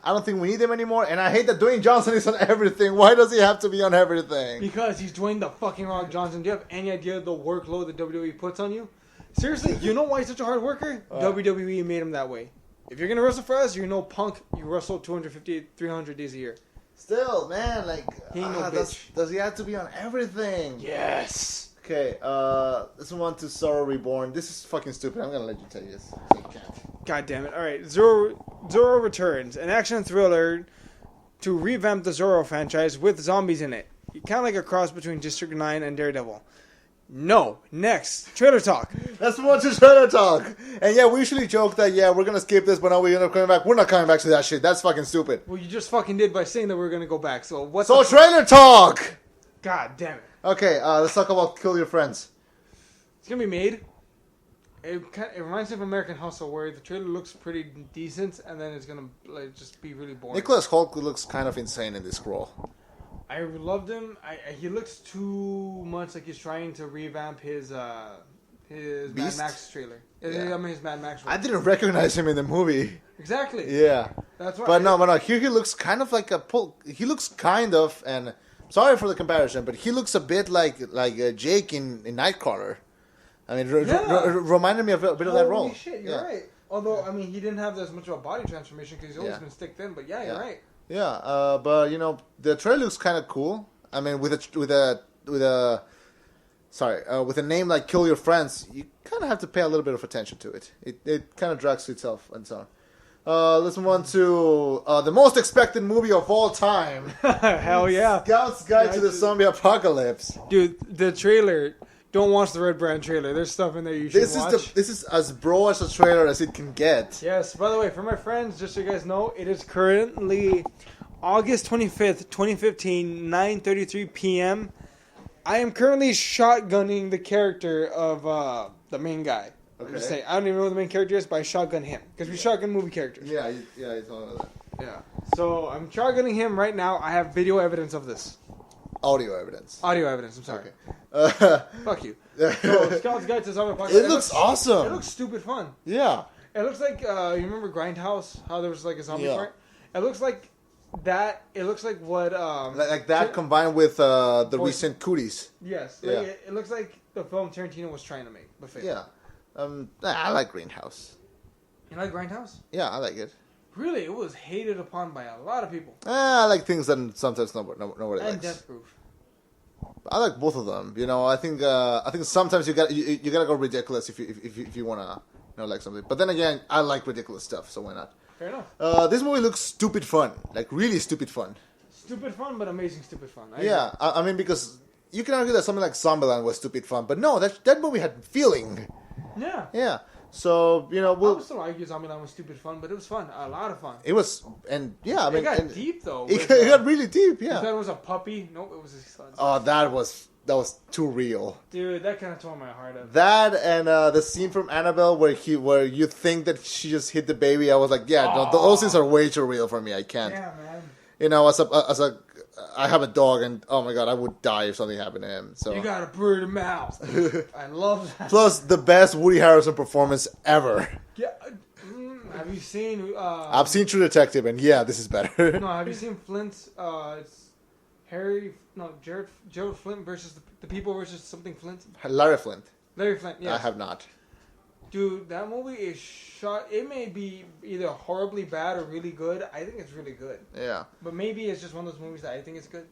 I don't think we need them anymore, and I hate that Dwayne Johnson is on everything. Why does he have to be on everything? Because he's Dwayne the fucking Rock Johnson. Do you have any idea of the workload that WWE puts on you? Seriously, you know why he's such a hard worker? WWE made him that way. If you're gonna wrestle for us, Punk. You wrestle 250, 300 days a year. Still, man, like, he ain't no bitch. Does he have to be on everything? Yes. Okay, let's move on to Sorrow Reborn. This is fucking stupid. I'm gonna let you tell you this. God damn it. Alright, Zorro returns. An action thriller to revamp the Zorro franchise with zombies in it. kind of like a cross between District 9 and Daredevil. No. Next. Trailer talk. Let's move on to trailer talk. And yeah, we usually joke that, we're going to skip this, but no, we're going to come back. We're not coming back to that shit. That's fucking stupid. Well, you just fucking did by saying that we were going to go back. So what? So trailer talk! God damn it. Okay, let's talk about Kill Your Friends. It's going to be made. It reminds me of American Hustle, where the trailer looks pretty decent, and then it's going to just be really boring. Nicholas Hoult looks kind of insane in this role. I loved him. He looks too much like he's trying to revamp his Mad Max trailer. Yeah. I mean, his Mad Max role. I didn't recognize him in the movie. Exactly. Yeah. That's right. But no, here he looks kind of like he looks kind of, and sorry for the comparison, but he looks a bit like Jake in Nightcrawler. I mean, reminded me of a bit of that role. Holy shit, you're right. Although, I mean, he didn't have as much of a body transformation because he's always been stick thin. But you're right. Yeah, but the trailer looks kind of cool. I mean, with a name like Kill Your Friends, you kind of have to pay a little bit of attention to it. It kind of drags to itself and so on. Let's move on to the most expected movie of all time. Hell yeah! Scout's Guide to the Zombie Apocalypse. Dude, the trailer. Don't watch the Red Brand trailer. There's stuff in there you should watch. This is as bro as a trailer as it can get. Yes. By the way, for my friends, just so you guys know, it is currently August 25th, 2015, 9:33 p.m. I am currently shotgunning the character of the main guy. Okay. Just say, I don't even know who the main character is, but I shotgun him because we shotgun movie characters. Yeah, you told me that. Yeah. So I'm shotgunning him right now. I have video evidence of this. Audio evidence. Audio evidence. I'm sorry. Okay. Fuck you. So Scout's Guide to Zombie Apocalypse. It looks awesome. It looks stupid fun. Yeah. It looks like you remember Grindhouse? How there was like a zombie part. It looks like that. It looks like what like that combined with the recent Cooties. Yes. Yeah. Like, it looks like the film Tarantino was trying to make, but failed. Yeah. I like Greenhouse. You like Grindhouse? Yeah, I like it. Really, it was hated upon by a lot of people. I like things that sometimes nobody likes. And Death Proof. I like both of them. I think sometimes you gotta go ridiculous if you wanna like something. But then again, I like ridiculous stuff, so why not? Fair enough. This movie looks stupid fun, like really stupid fun. Stupid fun, but amazing stupid fun. I mean, because you can argue that something like Zombieland was stupid fun, but no, that movie had feeling. Yeah. Yeah. So I would still argue Zombieland was stupid fun, but it was fun, a lot of fun. It was, and yeah, I mean, it got deep though. It got really deep. Yeah. You thought it was a puppy? Nope, it was his son. Oh, that was too real. Dude, that kind of tore my heart out. That and the scene from Annabelle where you think that she just hit the baby. I was like, no, those scenes are way too real for me. I can't. Yeah, man. I have a dog, and oh my god, I would die if something happened to him. So you got a pretty mouth. I love that. Plus, the best Woody Harrelson performance ever. Yeah. Have you seen? I've seen True Detective, and yeah, this is better. No, have you seen Flint's? It's Gerald Flint versus the people versus something Flint. Larry Flint. Larry Flint. Yes. I have not. Dude, that movie is shot. It may be either horribly bad or really good. I think it's really good. Yeah. But maybe it's just one of those movies that I think is good.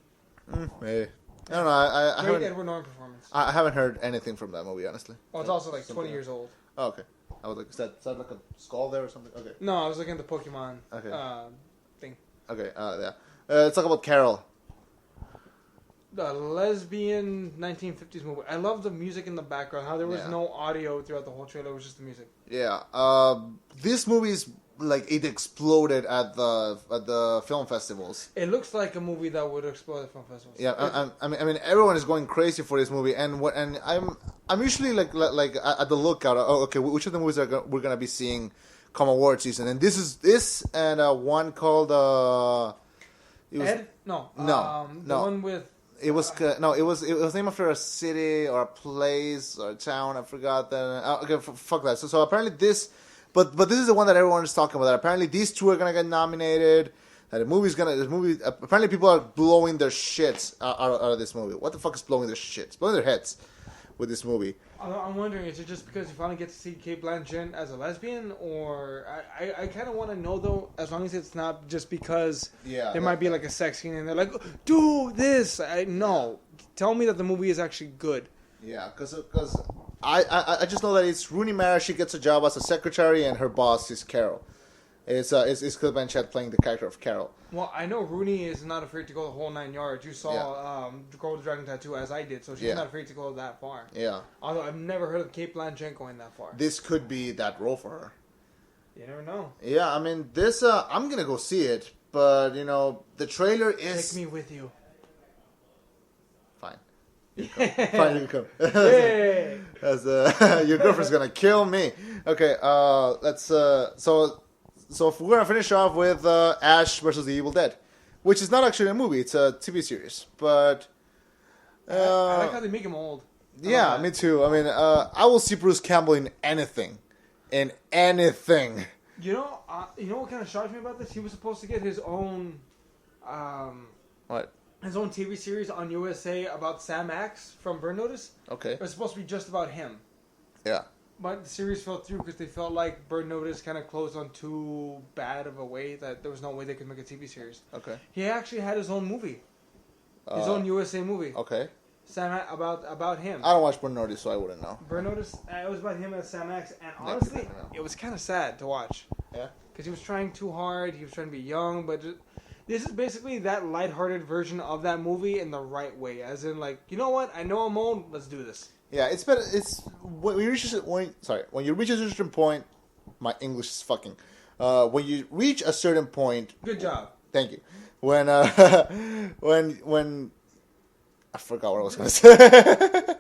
Maybe. I don't know. I Great Edward Norton performance. I haven't heard anything from that movie, honestly. Oh, it's also like 20 years old. Oh, okay. I was like, is that like a skull there or something? Okay. No, I was looking at the Pokemon thing. Okay, yeah. Let's talk about Carol. The lesbian 1950s movie. I love the music in the background. How there was no audio throughout the whole trailer. It was just the music. Yeah. This movie's like it exploded at the film festivals. It looks like a movie that would explode at film festivals. Yeah. I mean, everyone is going crazy for this movie, and I'm usually like at the lookout. Oh, okay, which of the movies we're gonna be seeing come award season? And this and one called Ed? No. The one with. It was named after a city or a place or a town. I forgot that. Okay, fuck that. So apparently this, but this is the one that everyone is talking about. That apparently these two are gonna get nominated. That apparently people are blowing their shits out of this movie. What the fuck is blowing their shits? Blowing their heads with this movie. I'm wondering, is it just because you finally get to see Cate Blanchett as a lesbian, or I kind of want to know though, as long as it's not just because there might be like a sex scene and they're like, do this. Tell me that the movie is actually good. Yeah, because I just know that it's Rooney Mara. She gets a job as a secretary, and her boss is Carol. It's Cate Blanchett playing the character of Carol. Well, I know Rooney is not afraid to go the whole 9 yards. You saw the Girl with the Dragon Tattoo, as I did, so she's not afraid to go that far. Yeah. Although I've never heard of Cate Blanchett going that far. This could be that role for her. You never know. Yeah, I mean, this, I'm gonna go see it, but, you know, the trailer is... Take me with you. Fine. You come. Fine, you come. Yay! Your girlfriend's gonna kill me. Okay, let's, so if we're gonna finish off with Ash versus the Evil Dead, which is not actually a movie, it's a TV series, but... I like how they make him old. Yeah, me too. I mean, I will see Bruce Campbell in anything. In anything. You know what kind of shocked me about this? He was supposed to get his own... what? His own TV series on USA about Sam Axe from Burn Notice. Okay. It was supposed to be just about him. Yeah. But the series fell through because they felt like Burn Notice kind of closed on too bad of a way that there was no way they could make a TV series. Okay. He actually had his own movie. His own USA movie. Okay. Sam about him. I don't watch Burn Notice, so I wouldn't know. Burn Notice, it was about him and Sam Axe, and honestly, it was kind of sad to watch. Yeah. Because he was trying too hard. He was trying to be young, but this is basically that lighthearted version of that movie in the right way, as in like, you know what? I know I'm old. Let's do this. Yeah, it's better. It's when you reach when you reach a certain point. My English is fucking. When you reach a certain point. Good job. Thank you. When when I forgot what I was going to say.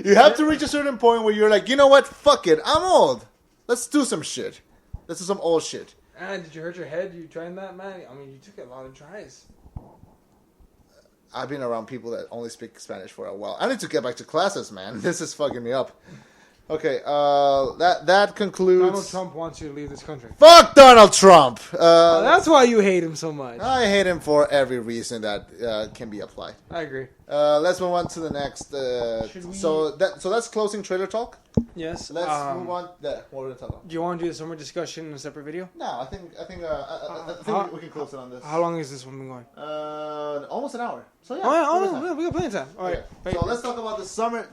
You have to reach a certain point where you're like, you know what? Fuck it. I'm old. Let's do some shit. Let's do some old shit. Did you hurt your head? You trying that, man? I mean, you took a lot of tries. I've been around people that only speak Spanish for a while. I need to get back to classes, man. This is fucking me up. Okay, that concludes... Donald Trump wants you to leave this country. Fuck Donald Trump! That's why you hate him so much. I hate him for every reason that can be applied. I agree. Let's move on to the next... So that's closing trailer talk? Yes. Let's move on... What are we going to talk about? Do you want to do the summer discussion in a separate video? No, I think we can close it on this. How long is this one been going? Almost an hour. So yeah. We got plenty of time. All right. Okay. So let's talk about the summer...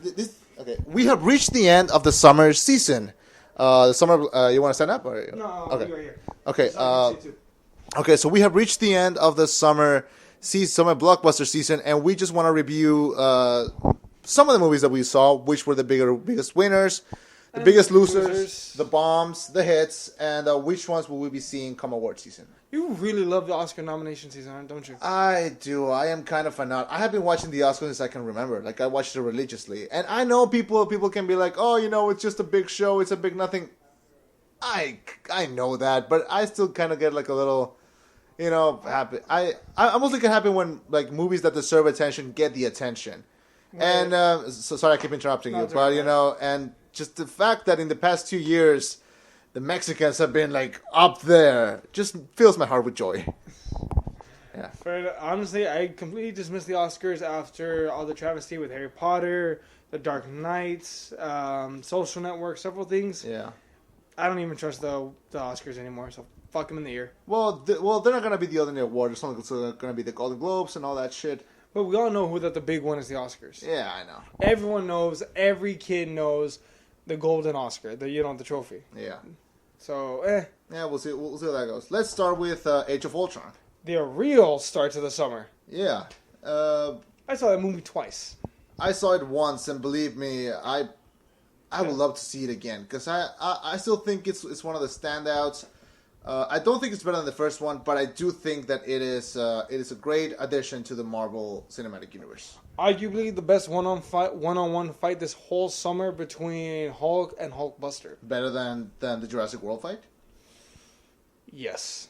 Okay, we have reached the end of the summer season. The summer, you want to stand up? Or? No, okay. You're here. Okay. Okay, so we have reached the end of the summer blockbuster season, and we just want to review some of the movies that we saw, which were the biggest winners, the biggest losers, the bombs, the hits, and which ones will we be seeing come award season. You really love the Oscar nomination season, don't you? I do. I am kind of a nut. I have been watching the Oscars since I can remember. Like, I watched it religiously. And I know people can be like, oh, it's just a big show. It's a big nothing. I know that. But I still kind of get like a little, happy. I mostly get happy when like movies that deserve attention get the attention. Right. And so sorry I keep interrupting you. But, and just the fact that in the past 2 years... the Mexicans have been, like, up there. Just fills my heart with joy. Yeah. Honestly, I completely dismissed the Oscars after all the travesty with Harry Potter, The Dark Knight, Social Network, several things. Yeah. I don't even trust the Oscars anymore, so fuck them in the ear. Well, they're not going to be the other award. It's not going to be the Golden Globes and all that shit. But we all know that the big one is the Oscars. Yeah, I know. Everyone knows. Every kid knows. The golden Oscar, the trophy. Yeah. So, yeah, we'll see how that goes. Let's start with Age of Ultron. The real start to the summer. Yeah. I saw that movie twice. I saw it once, and believe me, I would love to see it again because I still think it's one of the standouts. I don't think it's better than the first one, but I do think that it is a great addition to the Marvel Cinematic Universe. Arguably the best one-on-one fight this whole summer between Hulk and Hulkbuster. Better than the Jurassic World fight? Yes.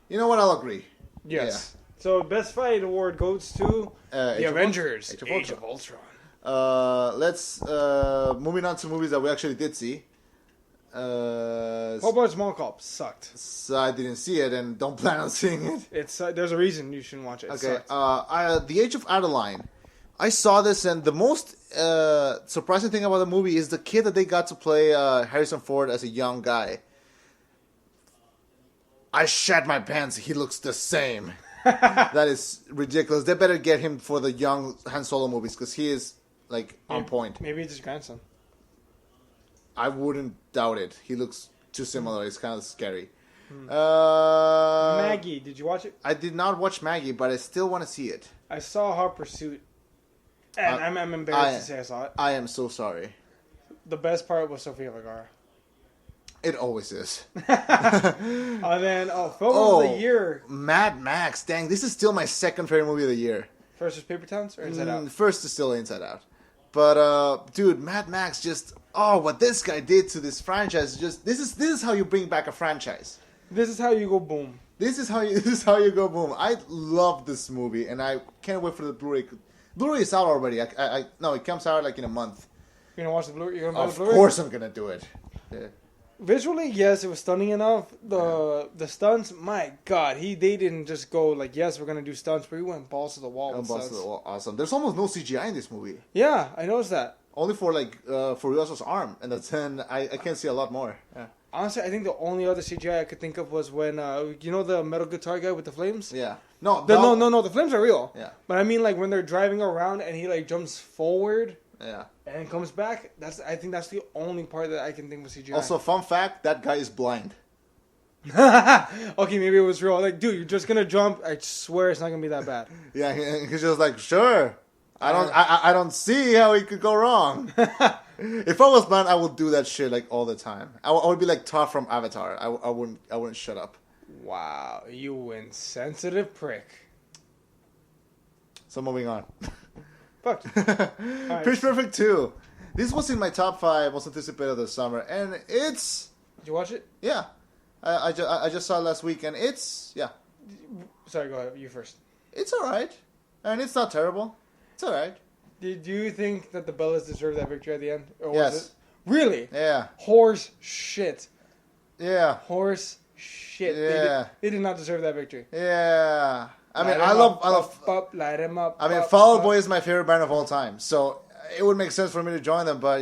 You know what? I'll agree. Yes. Yeah. So best fight award goes to the Avengers. Age of Ultron. Let's moving on to movies that we actually did see. Hobart Mall Cop sucked. So I didn't see it and don't plan on seeing it. It's there's a reason you shouldn't watch it. Okay. The Age of Adeline. I saw this, and the most surprising thing about the movie is the kid that they got to play Harrison Ford as a young guy. I shat my pants. He looks the same. That is ridiculous. They better get him for the young Han Solo movies because he is like on point. Maybe it's his grandson. I wouldn't doubt it. He looks too similar. It's kind of scary. Maggie, did you watch it? I did not watch Maggie, but I still want to see it. I saw Hot Pursuit, and I'm embarrassed to say I saw it. I am so sorry. The best part was Sofia Vergara. It always is. And then, film of the year. Mad Max. Dang, this is still my second favorite movie of the year. First was Paper Towns or Inside Out? First is still Inside Out. But, dude, Mad Max just... Oh, what this guy did to this franchise. Just This is how you bring back a franchise. This is how you go boom. This is how you go boom. I love this movie, and I can't wait for the Blu-ray. Blu-ray is out already. No, it comes out like in a month. You're going to watch the Blu-ray? You're gonna buy the Blu-ray? Of course I'm going to do it. Yeah. Visually, yes, it was stunning enough. The stunts, my God, they didn't just go like, yes, we're gonna do stunts, but he went balls to the wall with stunts. Awesome. There's almost no CGI in this movie. Yeah, I noticed that. Only for Furiosa's arm, and that's I can't see a lot more. Yeah. Honestly, I think the only other CGI I could think of was when the metal guitar guy with the flames. Yeah. No, the flames are real. Yeah. But I mean, like when they're driving around and he like jumps forward. Yeah. And comes back. I think that's the only part that I can think of CGI. Also, fun fact: that guy is blind. Okay, maybe it was real. Like, dude, you're just gonna jump. I swear it's not gonna be that bad. Yeah, he's just like, sure. I don't see how it could go wrong. If I was blind, I would do that shit like all the time. I would be like Toph from Avatar. I wouldn't shut up. Wow, you insensitive prick. So moving on. Fuck. Pitch Perfect 2. This was in my top 5 most anticipated of the summer, and it's... Did you watch it? Yeah. I just saw it last week, and it's... Yeah. Sorry, go ahead. You first. It's alright. And it's not terrible. It's alright. Did you think that the Bellas deserved that victory at the end? Or was Yes. it? Really? Yeah. Horse shit. Yeah. Horse shit. Yeah. They did not deserve that victory. Yeah. I mean, I love... light him up. I mean, Fall Out Boy is my favorite band of all time, so it would make sense for me to join them, but,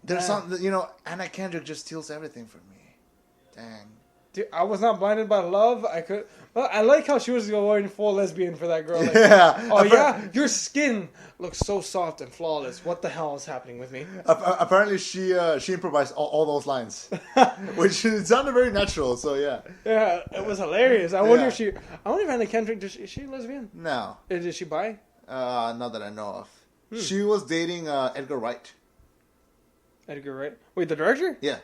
there's something, Anna Kendrick just steals everything from me. Dang. Dude, I was not blinded by love. Well, I like how she was going full lesbian for that girl. Like, yeah. Oh, yeah? Your skin looks so soft and flawless. What the hell is happening with me? Apparently, she improvised all those lines, which sounded very natural. So yeah. Yeah, it was hilarious. I wonder if Anna Kendrick is she lesbian? No. Is she bi? Not that I know of. She was dating Edgar Wright. Edgar Wright. Wait, the director? Yeah.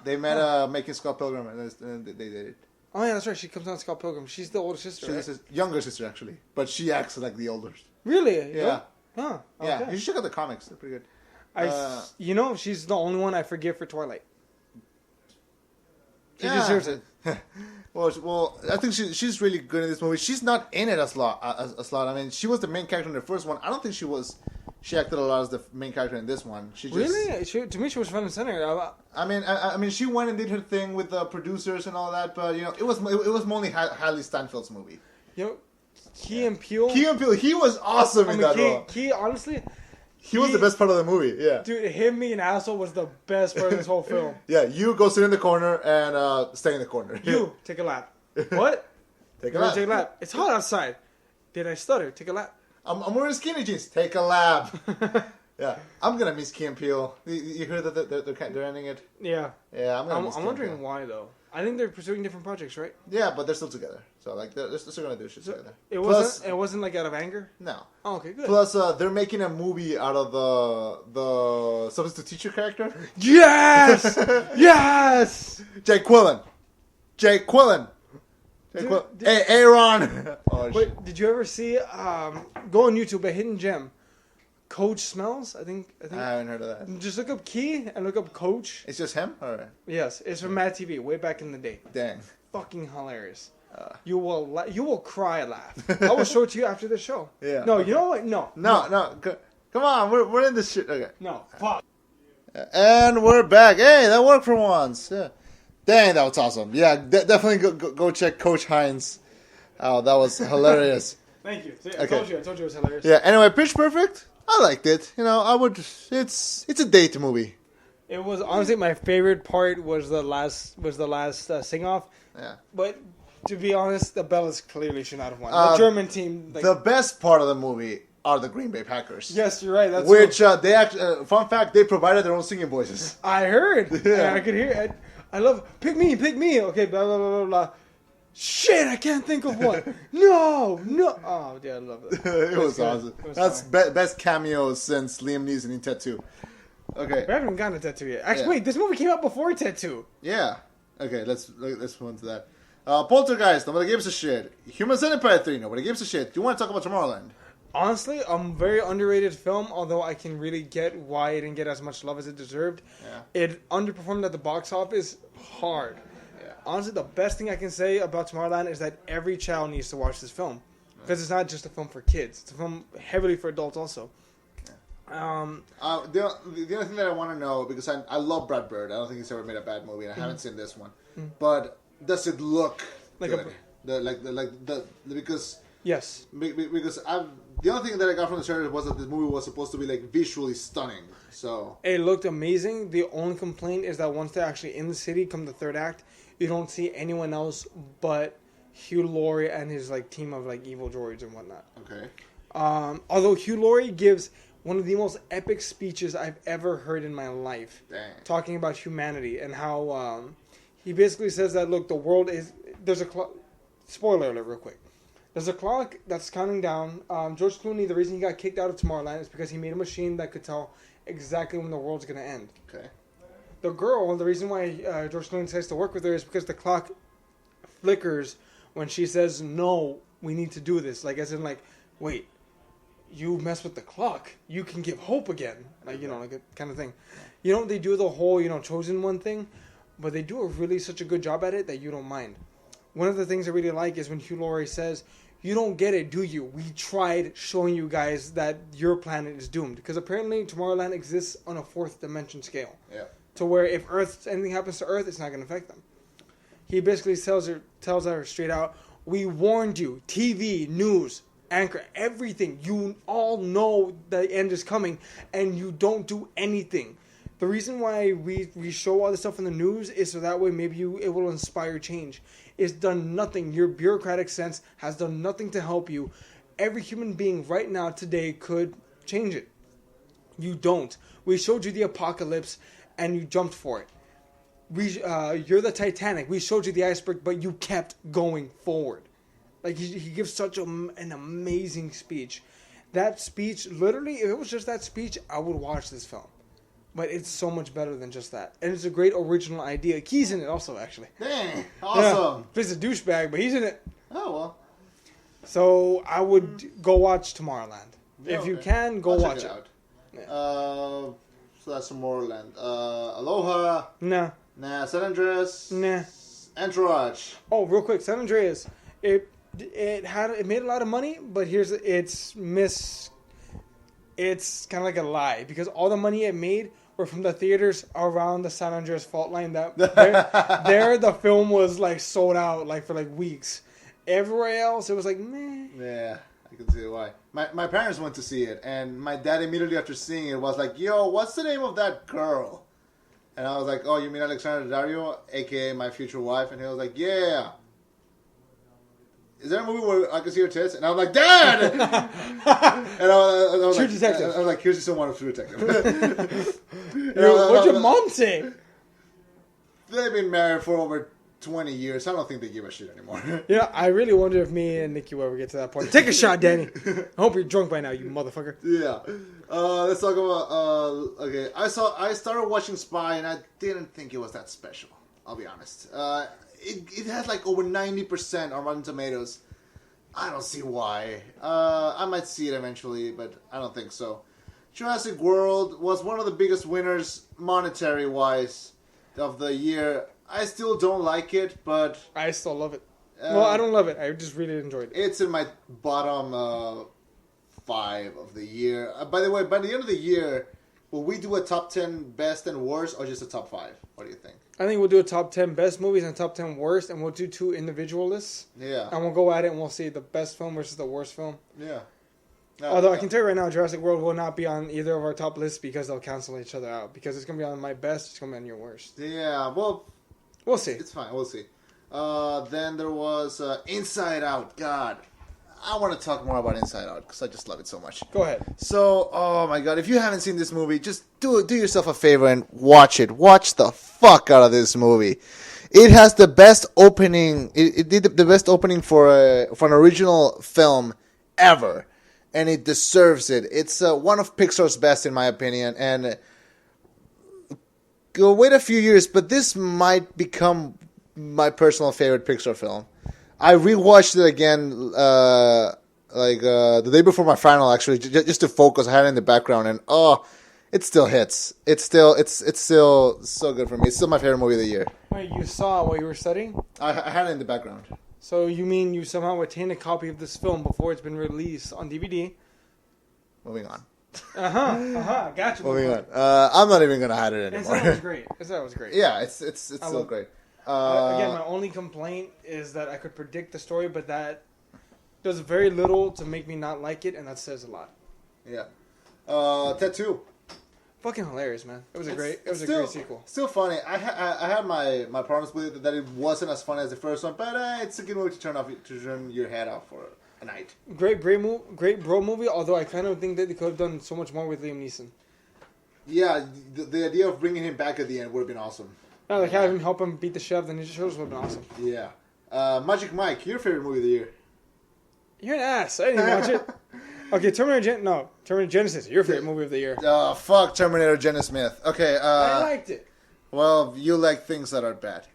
They met making Scott Pilgrim, and they dated. Oh yeah, that's right. She comes on Scott Pilgrim. She's the older sister. She's right? the younger sister actually, but she acts like the older. Really? Yeah. Huh. Okay. Yeah. You should check out the comics. They're pretty good. She's the only one I forgive for Twilight. She Yeah. deserves it. Well, I think she's really good in this movie. She's not in it a lot. I mean, she was the main character in the first one. I don't think she acted a lot as the main character in this one. She just, really? To me, she was front and center. I mean, she went and did her thing with the producers and all that, but it was mainly Haley Steinfeld's movie. Key and Peele. He was awesome in that role. Key, honestly, he was the best part of the movie. Yeah, dude, him being an asshole was the best part of this whole film. Yeah, you go sit in the corner and stay in the corner. You take a lap. What? Take a lap. It's hot outside. Did I stutter? Take a lap. I'm wearing skinny jeans. Take a lap. Yeah, I'm gonna miss Key and Peele. You heard that they're ending it? Yeah. Yeah, I'm wondering why though. I think they're pursuing different projects, right? Yeah, but they're still together. So like they're still gonna do shit together. It wasn't like out of anger. No. Oh, okay, good. Plus, they're making a movie out of the substitute teacher character. Yes, yes. Jake Quillen. Hey, Aaron. Wait, did you ever see? Go on YouTube, a hidden gem. Coach Smells. I think. I haven't heard of that. Just look up Key and look up Coach. It's just him, or? Yes, it's from Mad TV, way back in the day. Dang. Fucking hilarious. You will cry laugh. I will show it to you after the show. Yeah. No, you know what? No. Come on, we're in this shit. Okay. No. Fuck. And we're back. Hey, that worked for once. Yeah. Dang, that was awesome. Yeah, definitely go check Coach Hines. Oh, that was hilarious. Thank you. See, I told you it was hilarious. Yeah. Anyway, Pitch Perfect. I liked it. I would. It's a date movie. It was honestly my favorite part was the last sing off. Yeah. But to be honest, the Bellas clearly should not have won. The German team. The best part of the movie are the Green Bay Packers. Yes, you're right. That's which they actually. Fun fact: they provided their own singing voices. I heard. Yeah. I could hear it. I love pick me. Okay, blah blah blah blah blah. Shit, I can't think of one. No. Oh yeah, I love it. It was awesome. That's best cameo since Liam Neeson in Ted 2. Okay. We haven't gotten a Ted 2 yet. Actually, wait, this movie came out before Ted 2. Yeah. Okay, let's move on to that. Poltergeist, nobody gives a shit. Human Centipede 3, nobody gives a shit. Do you want to talk about Tomorrowland? Honestly, a very underrated film, although I can really get why it didn't get as much love as it deserved. Yeah. It underperformed at the box office hard. Yeah. Honestly, the best thing I can say about Tomorrowland is that every child needs to watch this film. Because it's not just a film for kids. It's a film heavily for adults also. Yeah. The only thing that I want to know, because I love Brad Bird. I don't think he's ever made a bad movie, and I haven't seen this one. But does it look like good? Because... Yes. Because the only thing that I got from the trailer was that this movie was supposed to be like visually stunning. So it looked amazing. The only complaint is that once they're actually in the city, come the third act, you don't see anyone else but Hugh Laurie and his like team of like evil droids and whatnot. Okay. Although Hugh Laurie gives one of the most epic speeches I've ever heard in my life, talking about humanity and how he basically says that look, the world is spoiler alert, real quick. There's a clock that's counting down. George Clooney, the reason he got kicked out of Tomorrowland is because he made a machine that could tell exactly when the world's going to end. Okay. The girl, the reason why George Clooney decides to work with her is because the clock flickers when she says, no, we need to do this. Like, as in, like, wait, you mess with the clock, you can give hope again. Like, like a kind of thing. They do the whole, chosen one thing, but they do such a good job at it that you don't mind. One of the things I really like is when Hugh Laurie says, you don't get it, do you? We tried showing you guys that your planet is doomed. Because apparently Tomorrowland exists on a fourth dimension scale. Yeah. To where if anything happens to Earth, it's not going to affect them. He basically tells her straight out, we warned you. TV, news, anchor, everything. You all know the end is coming, and you don't do anything. The reason why we show all this stuff in the news is so that way maybe it will inspire change. It's done nothing. Your bureaucratic sense has done nothing to help you. Every human being right now today could change it. You don't. We showed you the apocalypse and you jumped for it. You're the Titanic. We showed you the iceberg, but you kept going forward. Like he gives such an amazing speech. That speech, literally, if it was just that speech, I would watch this film. But it's so much better than just that. And it's a great original idea. Key's in it also, actually. Dang, awesome. Yeah, he's a douchebag, but he's in it. Oh, well. So I would go watch Tomorrowland. Yeah, if you can, go I'll watch check it. Out. Yeah. So that's Tomorrowland. Aloha. Nah. San Andreas. Nah. Entourage. Oh, real quick, San Andreas. It made a lot of money, but it's kind of like a lie because all the money it made were from the theaters around the San Andreas fault line. There the film was like sold out like for like weeks. Everywhere else, it was like meh. Yeah, I can see why. My parents went to see it, and my dad immediately after seeing it was like, "Yo, what's the name of that girl?" And I was like, "Oh, you mean Alexandra Daddario, aka my future wife?" And he was like, "Yeah." Is there a movie where I can see her tits? And I was like, Dad! And I was True like, Detective. I was like, here's just someone of True Detective. What'd your mom say? They've been married for over 20 years. I don't think they give a shit anymore. I really wonder if me and Nikki will ever get to that point. Take a shot, Danny. I hope you're drunk by now, you motherfucker. Yeah. Let's talk about, okay. I started watching Spy, and I didn't think it was that special. I'll be honest. It has like over 90% on Rotten Tomatoes. I don't see why. I might see it eventually, but I don't think so. Jurassic World was one of the biggest winners monetary-wise of the year. I still don't like it, but... I still love it. Well, I don't love it. I just really enjoyed it. It's in my bottom 5 of the year. By the way, by the end of the year, will we do a top 10 best and worst, or just a top 5? What do you think? I think we'll do a top 10 best movies and top 10 worst, and we'll do 2 individual lists. Yeah. And we'll go at it and we'll see the best film versus the worst film. Yeah. Although I can tell you right now, Jurassic World will not be on either of our top lists because they'll cancel each other out. Because it's going to be on my best, it's going to be on your worst. Yeah, well... We'll see. It's fine, we'll see. Then there was Inside Out. God, I want to talk more about Inside Out because I just love it so much. Go ahead. So, oh my god, if you haven't seen this movie, just do yourself a favor and watch it. Watch the fuck out of this movie. It has the best opening. It did the best opening for an original film ever, and it deserves it. It's one of Pixar's best, in my opinion. And go wait a few years, but this might become my personal favorite Pixar film. I rewatched it again, the day before my final, actually, just to focus. I had it in the background, and it still hits. It's still so good for me. It's still my favorite movie of the year. Wait, you saw what you were studying? I had it in the background. So you mean you somehow obtained a copy of this film before it's been released on DVD? Moving on. Gotcha. Moving on. I'm not even gonna hide it anymore. That was great. That was great. Yeah, it's still great. Again, my only complaint is that I could predict the story, but that does very little to make me not like it, and that says a lot. Yeah. Tattoo. Fucking hilarious, man. It was a great sequel. Still funny. I had my problems with it, that it wasn't as funny as the first one, but it's a good movie to turn your head off for a night. Great bro movie. Although I kind of think that they could have done so much more with Liam Neeson. Yeah, the idea of bringing him back at the end would have been awesome. Yeah, like having him help him beat the chef, the Ninja Turtles would have been awesome. Yeah. Magic Mike, your favorite movie of the year? You're an ass. I didn't watch it. Okay, Terminator Genesis, your favorite movie of the year. Oh, fuck Terminator Genesis Smith. Okay, I liked it. Well, you like things that are bad.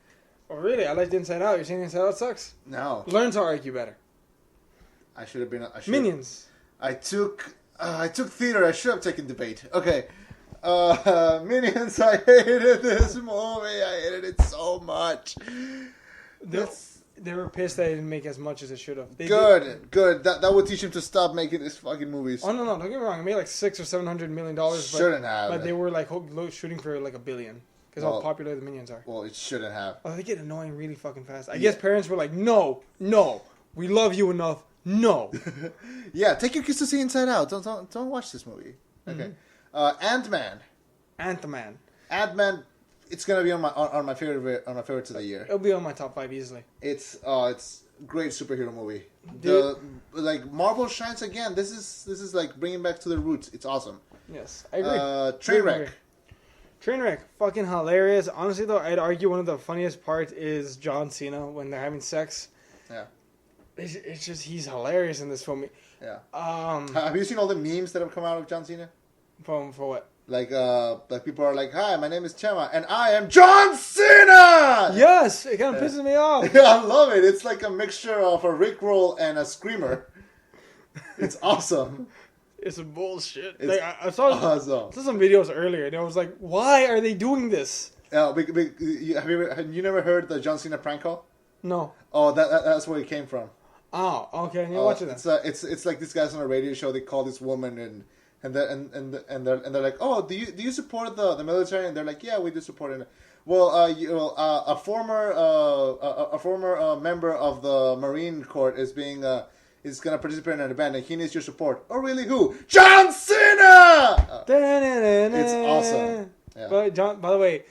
Oh, really? I liked Inside Out. You're saying Inside Out sucks? No. Learn to argue better. I should have been... Minions. I took theater. I should have taken debate. Okay. Minions, I hated this movie. I hated it so much. They were pissed they didn't make as much as it should have. Good. That would teach him to stop making these fucking movies. Oh no! Don't get me wrong. It made like $600 or $700 million. Shouldn't have. But they were like shooting for like $1 billion because how popular the Minions are. Well, it shouldn't have. Oh, they get annoying really fucking fast. I guess parents were like, no, we love you enough. No. Yeah, take your kids to see Inside Out. Don't watch this movie. Okay. Ant-Man. Ant-Man. It's gonna be on my favorites of the year. It'll be on my top 5 easily. It's great superhero movie. Marvel shines again. This is like bringing back to the roots. It's awesome. Yes, I agree. Trainwreck, fucking hilarious. Honestly though, I'd argue one of the funniest parts is John Cena when they're having sex. Yeah. It's just he's hilarious in this film. Yeah. Have you seen all the memes that have come out of John Cena? For what? Like people are like, "Hi, my name is Chema, and I am John Cena." Yes, it kind of pisses me off. Yeah, I love it. It's like a mixture of a Rickroll and a screamer. It's awesome. It's bullshit. It's I saw some videos earlier, and I was like, "Why are they doing this?" Have you never heard the John Cena prank call? No. Oh, that's where it came from. Oh, okay. I need to watch it then. It's like these guys on a radio show. They call this woman and they're like, oh, do you support the military? And they're like, yeah, we do support it. Well, a former member of the Marine Corps is gonna participate in an event, and he needs your support. Oh, really? Who? John Cena. It's awesome. Yeah. But by the way,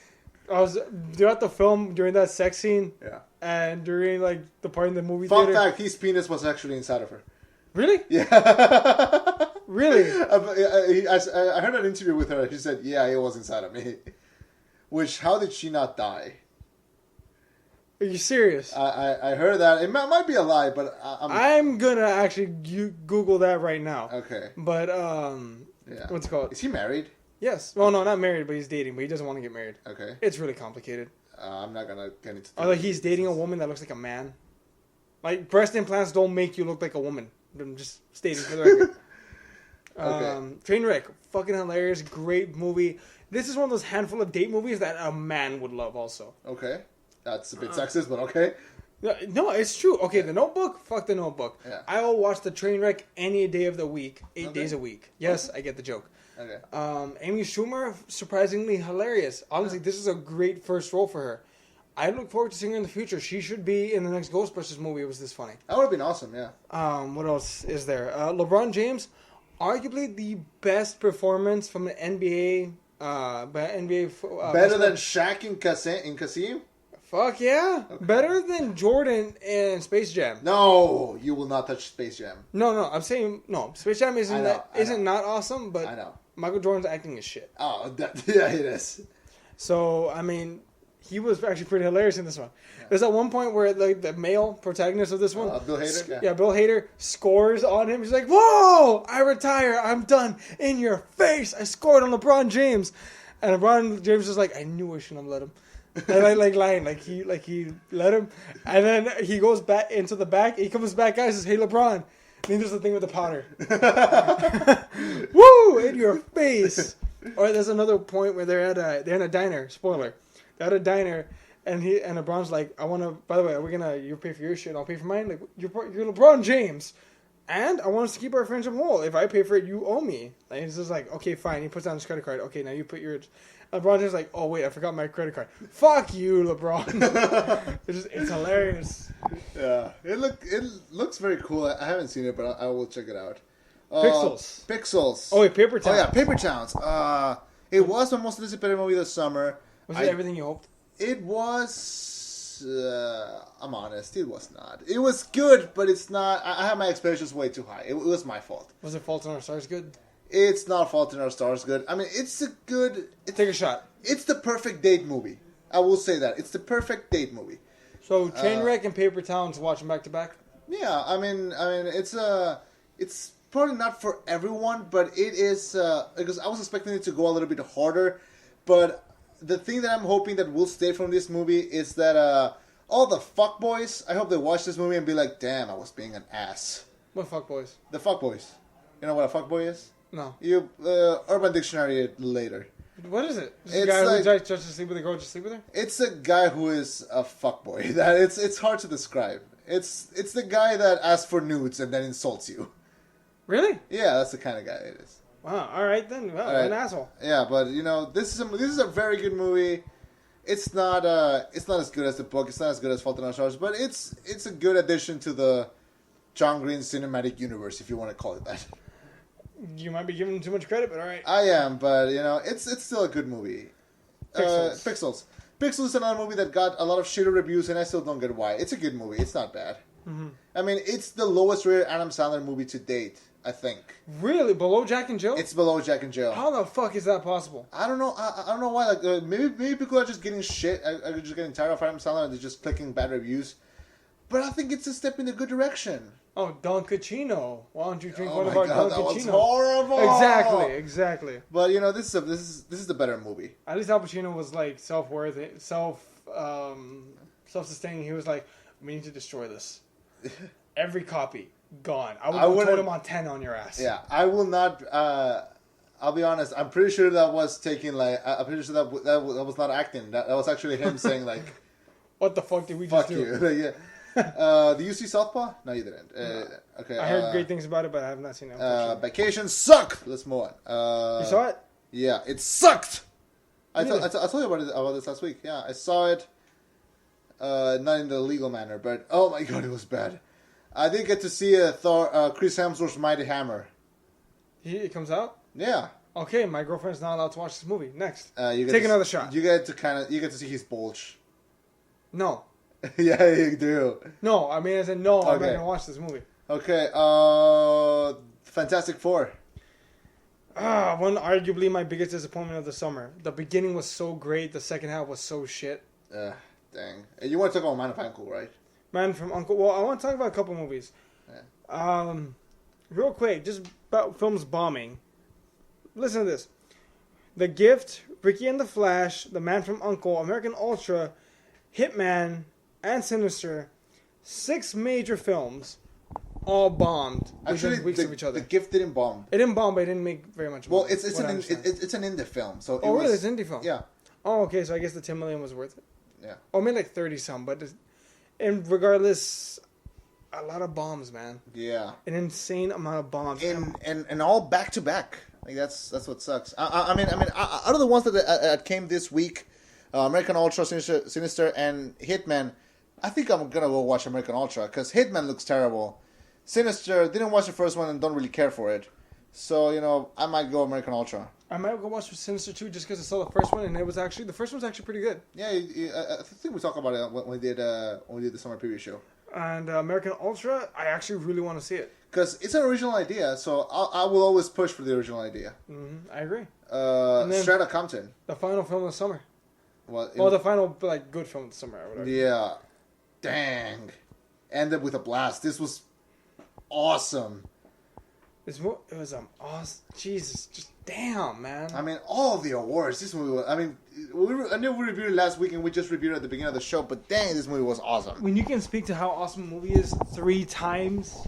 I was throughout the film during that sex scene. Yeah. And during like the part in the movie Fun theater. fact: his penis was actually inside of her. Really? Yeah. Really? I heard an interview with her. She said, "Yeah, it was inside of me." Which, how did she not die? Are you serious? I heard that. It might be a lie, but I'm gonna actually Google that right now. Okay. But yeah. What's it called? Is he married? Yes. Well, no, not married, but he's dating. But he doesn't want to get married. Okay. It's really complicated. I'm not gonna get into. Or like he's dating a woman that looks like a man. Like breast implants don't make you look like a woman. I'm just stating for the record. Okay. Trainwreck, fucking hilarious, great movie. This is one of those handful of date movies that a man would love also. Okay. That's a bit sexist, but okay. No, it's true. Okay, The Notebook, fuck The Notebook. Yeah. I will watch The Trainwreck any day of the week, 8 days a week. Yes, I get the joke. Okay. Amy Schumer, surprisingly hilarious. Honestly, this is a great first role for her. I look forward to seeing her in the future. She should be in the next Ghostbusters movie. It was this funny. That would have been awesome, yeah. What else is there? LeBron James, arguably the best performance from the NBA. Better than Shaq in Kasim? Fuck yeah. Okay. Better than Jordan in Space Jam. No, you will not touch Space Jam. No. I'm saying, no. Space Jam isn't not awesome, but I know. Michael Jordan's acting is shit. Oh, yeah, it is. So, I mean, he was actually pretty hilarious in this one. Yeah. There's at one point where like the male protagonist of this one, Bill Hader, yeah, Bill Hader scores on him. He's like, "Whoa! I retire. I'm done. In your face. I scored on LeBron James." And LeBron James is like, "I knew I shouldn't have let him." And like lying, like he let him, and then he goes back into the back. He comes back, guys, says, "Hey, LeBron." And he does the thing with the powder. Woo! In your face. Or there's another point where they're in a diner. Spoiler. They're at a diner, and LeBron's like, "I want to. By the way, you pay for your shit, I'll pay for mine. Like you're LeBron James, and I want us to keep our friendship whole. If I pay for it, you owe me." And he's just like, "Okay, fine." He puts down his credit card. "Okay, now you put yours." LeBron James like, "Oh wait, I forgot my credit card." Fuck you, LeBron. It's hilarious. Yeah, it looks very cool. I haven't seen it, but I will check it out. Pixels. Oh wait, Paper Towns. Oh yeah, Paper Towns. It was my most anticipated movie this summer. Was it everything you hoped? It was. I'm honest, it was not. It was good, but it's not. I had my expectations way too high. It was my fault. Was it Fault in Our Stars good? It's not Fault in Our Stars good. I mean, it's a good... Take a shot. It's the perfect date movie. I will say that. It's the perfect date movie. So, Trainwreck and Paper Towns, watch them back to back? Yeah, I mean, it's probably not for everyone, but it is, because I was expecting it to go a little bit harder, but the thing that I'm hoping that will stay from this movie is that, all the fuckboys, I hope they watch this movie and be like, damn, I was being an ass. What fuckboys? The fuckboys. You know what a fuckboy is? No. You Urban Dictionary it later. What is it? Is it's a guy like, who just to sleep with a girl, just sleep with her? It's a guy who is a fuckboy. That it's hard to describe. It's the guy that asks for nudes and then insults you. Really? Yeah, that's the kind of guy it is. Wow. All right then. Well, an asshole. Yeah, but you know, this is a very good movie. It's not as good as the book. It's not as good as Fault in Our Stars, but it's a good addition to the John Green cinematic universe, if you want to call it that. You might be giving him too much credit, but all right. I am, but you know, it's still a good movie. Pixels. Pixels is another movie that got a lot of shitty reviews, and I still don't get why. It's a good movie. It's not bad. Mm-hmm. I mean, it's the lowest rated Adam Sandler movie to date, I think. Really? Below Jack and Jill? It's below Jack and Jill. How the fuck is that possible? I don't know. I don't know why. Like maybe people are just getting shit. Are just getting tired of Adam Sandler and they're just clicking bad reviews. But I think it's a step in the good direction. Oh, Don Cucino. Why don't you drink one of our Don Cucino? That was horrible. Exactly. But you know, this is the better movie. At least Al Pacino was like self-sustaining. He was like, "We need to destroy this. Every copy gone. I would put him on 10 on your ass." Yeah, I will not. I'll be honest. I'm pretty sure that was taking like. I'm pretty sure that was not acting. That was actually him saying like, "What the fuck did we just do?" Fuck you. Yeah. Do you see Southpaw? No, you didn't. Okay. I heard great things about it, but I have not seen it. Vacation sucked. Let's move on. You saw it? Yeah, it sucked. Really? I told you about this last week. Yeah, I saw it. Not in the legal manner, but oh my god, it was bad. I did get to see Chris Hemsworth's Mighty Hammer. It comes out? Yeah. Okay, my girlfriend's not allowed to watch this movie. Next. Take another shot. You get to see his bulge. No. Yeah, you do. No, I mean, I said no. Okay. I'm not gonna watch this movie. Okay. Fantastic Four. One arguably my biggest disappointment of the summer. The beginning was so great. The second half was so shit. Dang. You want to talk about Man of Uncle, right? Man from Uncle. Well, I want to talk about a couple movies. Yeah. Real quick, just about films bombing. Listen to this: The Gift, Ricky and the Flash, The Man from Uncle, American Ultra, Hitman, and Sinister. 6 major films, all bombed within weeks of each other. The Gift didn't bomb. It didn't bomb, but it didn't make very much money. Well, it's an indie film, so. Really? It's an indie film. Yeah. Oh, okay. So I guess the $10 million was worth it. Yeah. Oh, maybe like 30 some, but and regardless, a lot of bombs, man. Yeah. An insane amount of bombs. And all back to back. Like that's what sucks. I mean, out of the ones that came this week, American Ultra, Sinister, and Hitman, I think I'm gonna go watch American Ultra because Hitman looks terrible. Sinister, didn't watch the first one and don't really care for it, so you know I might go American Ultra. I might go watch Sinister 2 just because I saw the first one, and the first one's actually pretty good. Yeah, I think we talked about it when we did the summer preview show. And American Ultra, I actually really want to see it. Because it's an original idea, so I will always push for the original idea. Mm-hmm, I agree. Straight Outta Compton. The final film of the summer. Well, the final good film of the summer. Or whatever. Yeah. Dang. Ended with a blast. This was awesome. It was awesome. Jesus, just damn, man. I mean, all of the awards. This movie was, I mean, I knew we reviewed it last week and we just reviewed it at the beginning of the show, but dang, this movie was awesome. When you can speak to how awesome a movie is 3 times,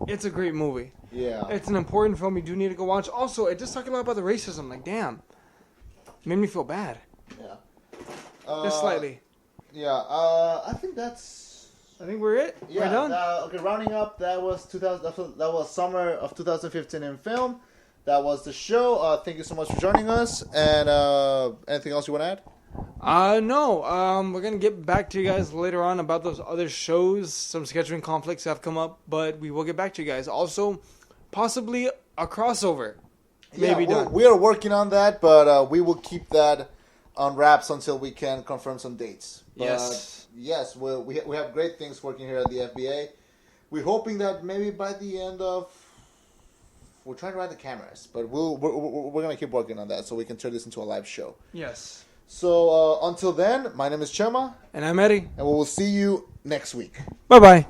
it's a great movie. Yeah. It's an important film you do need to go watch. Also, it just talked a lot about the racism. Like, damn. It made me feel bad. Yeah. Just slightly. Yeah, I think we're it. Yeah. We're done. Okay, rounding up, that was summer of 2015 in film. That was the show. Thank you so much for joining us. And anything else you want to add? No. We're gonna get back to you guys later on about those other shows. Some scheduling conflicts have come up, but we will get back to you guys. Also, possibly a crossover. Maybe done. We are working on that, but we will keep that on wraps until we can confirm some dates. But yes, we have great things working here at the FBA. We're hoping that maybe by the end of... We're trying to write the cameras, but we're going to keep working on that so we can turn this into a live show. Yes. So until then, my name is Chema. And I'm Eddie. And we will see you next week. Bye-bye.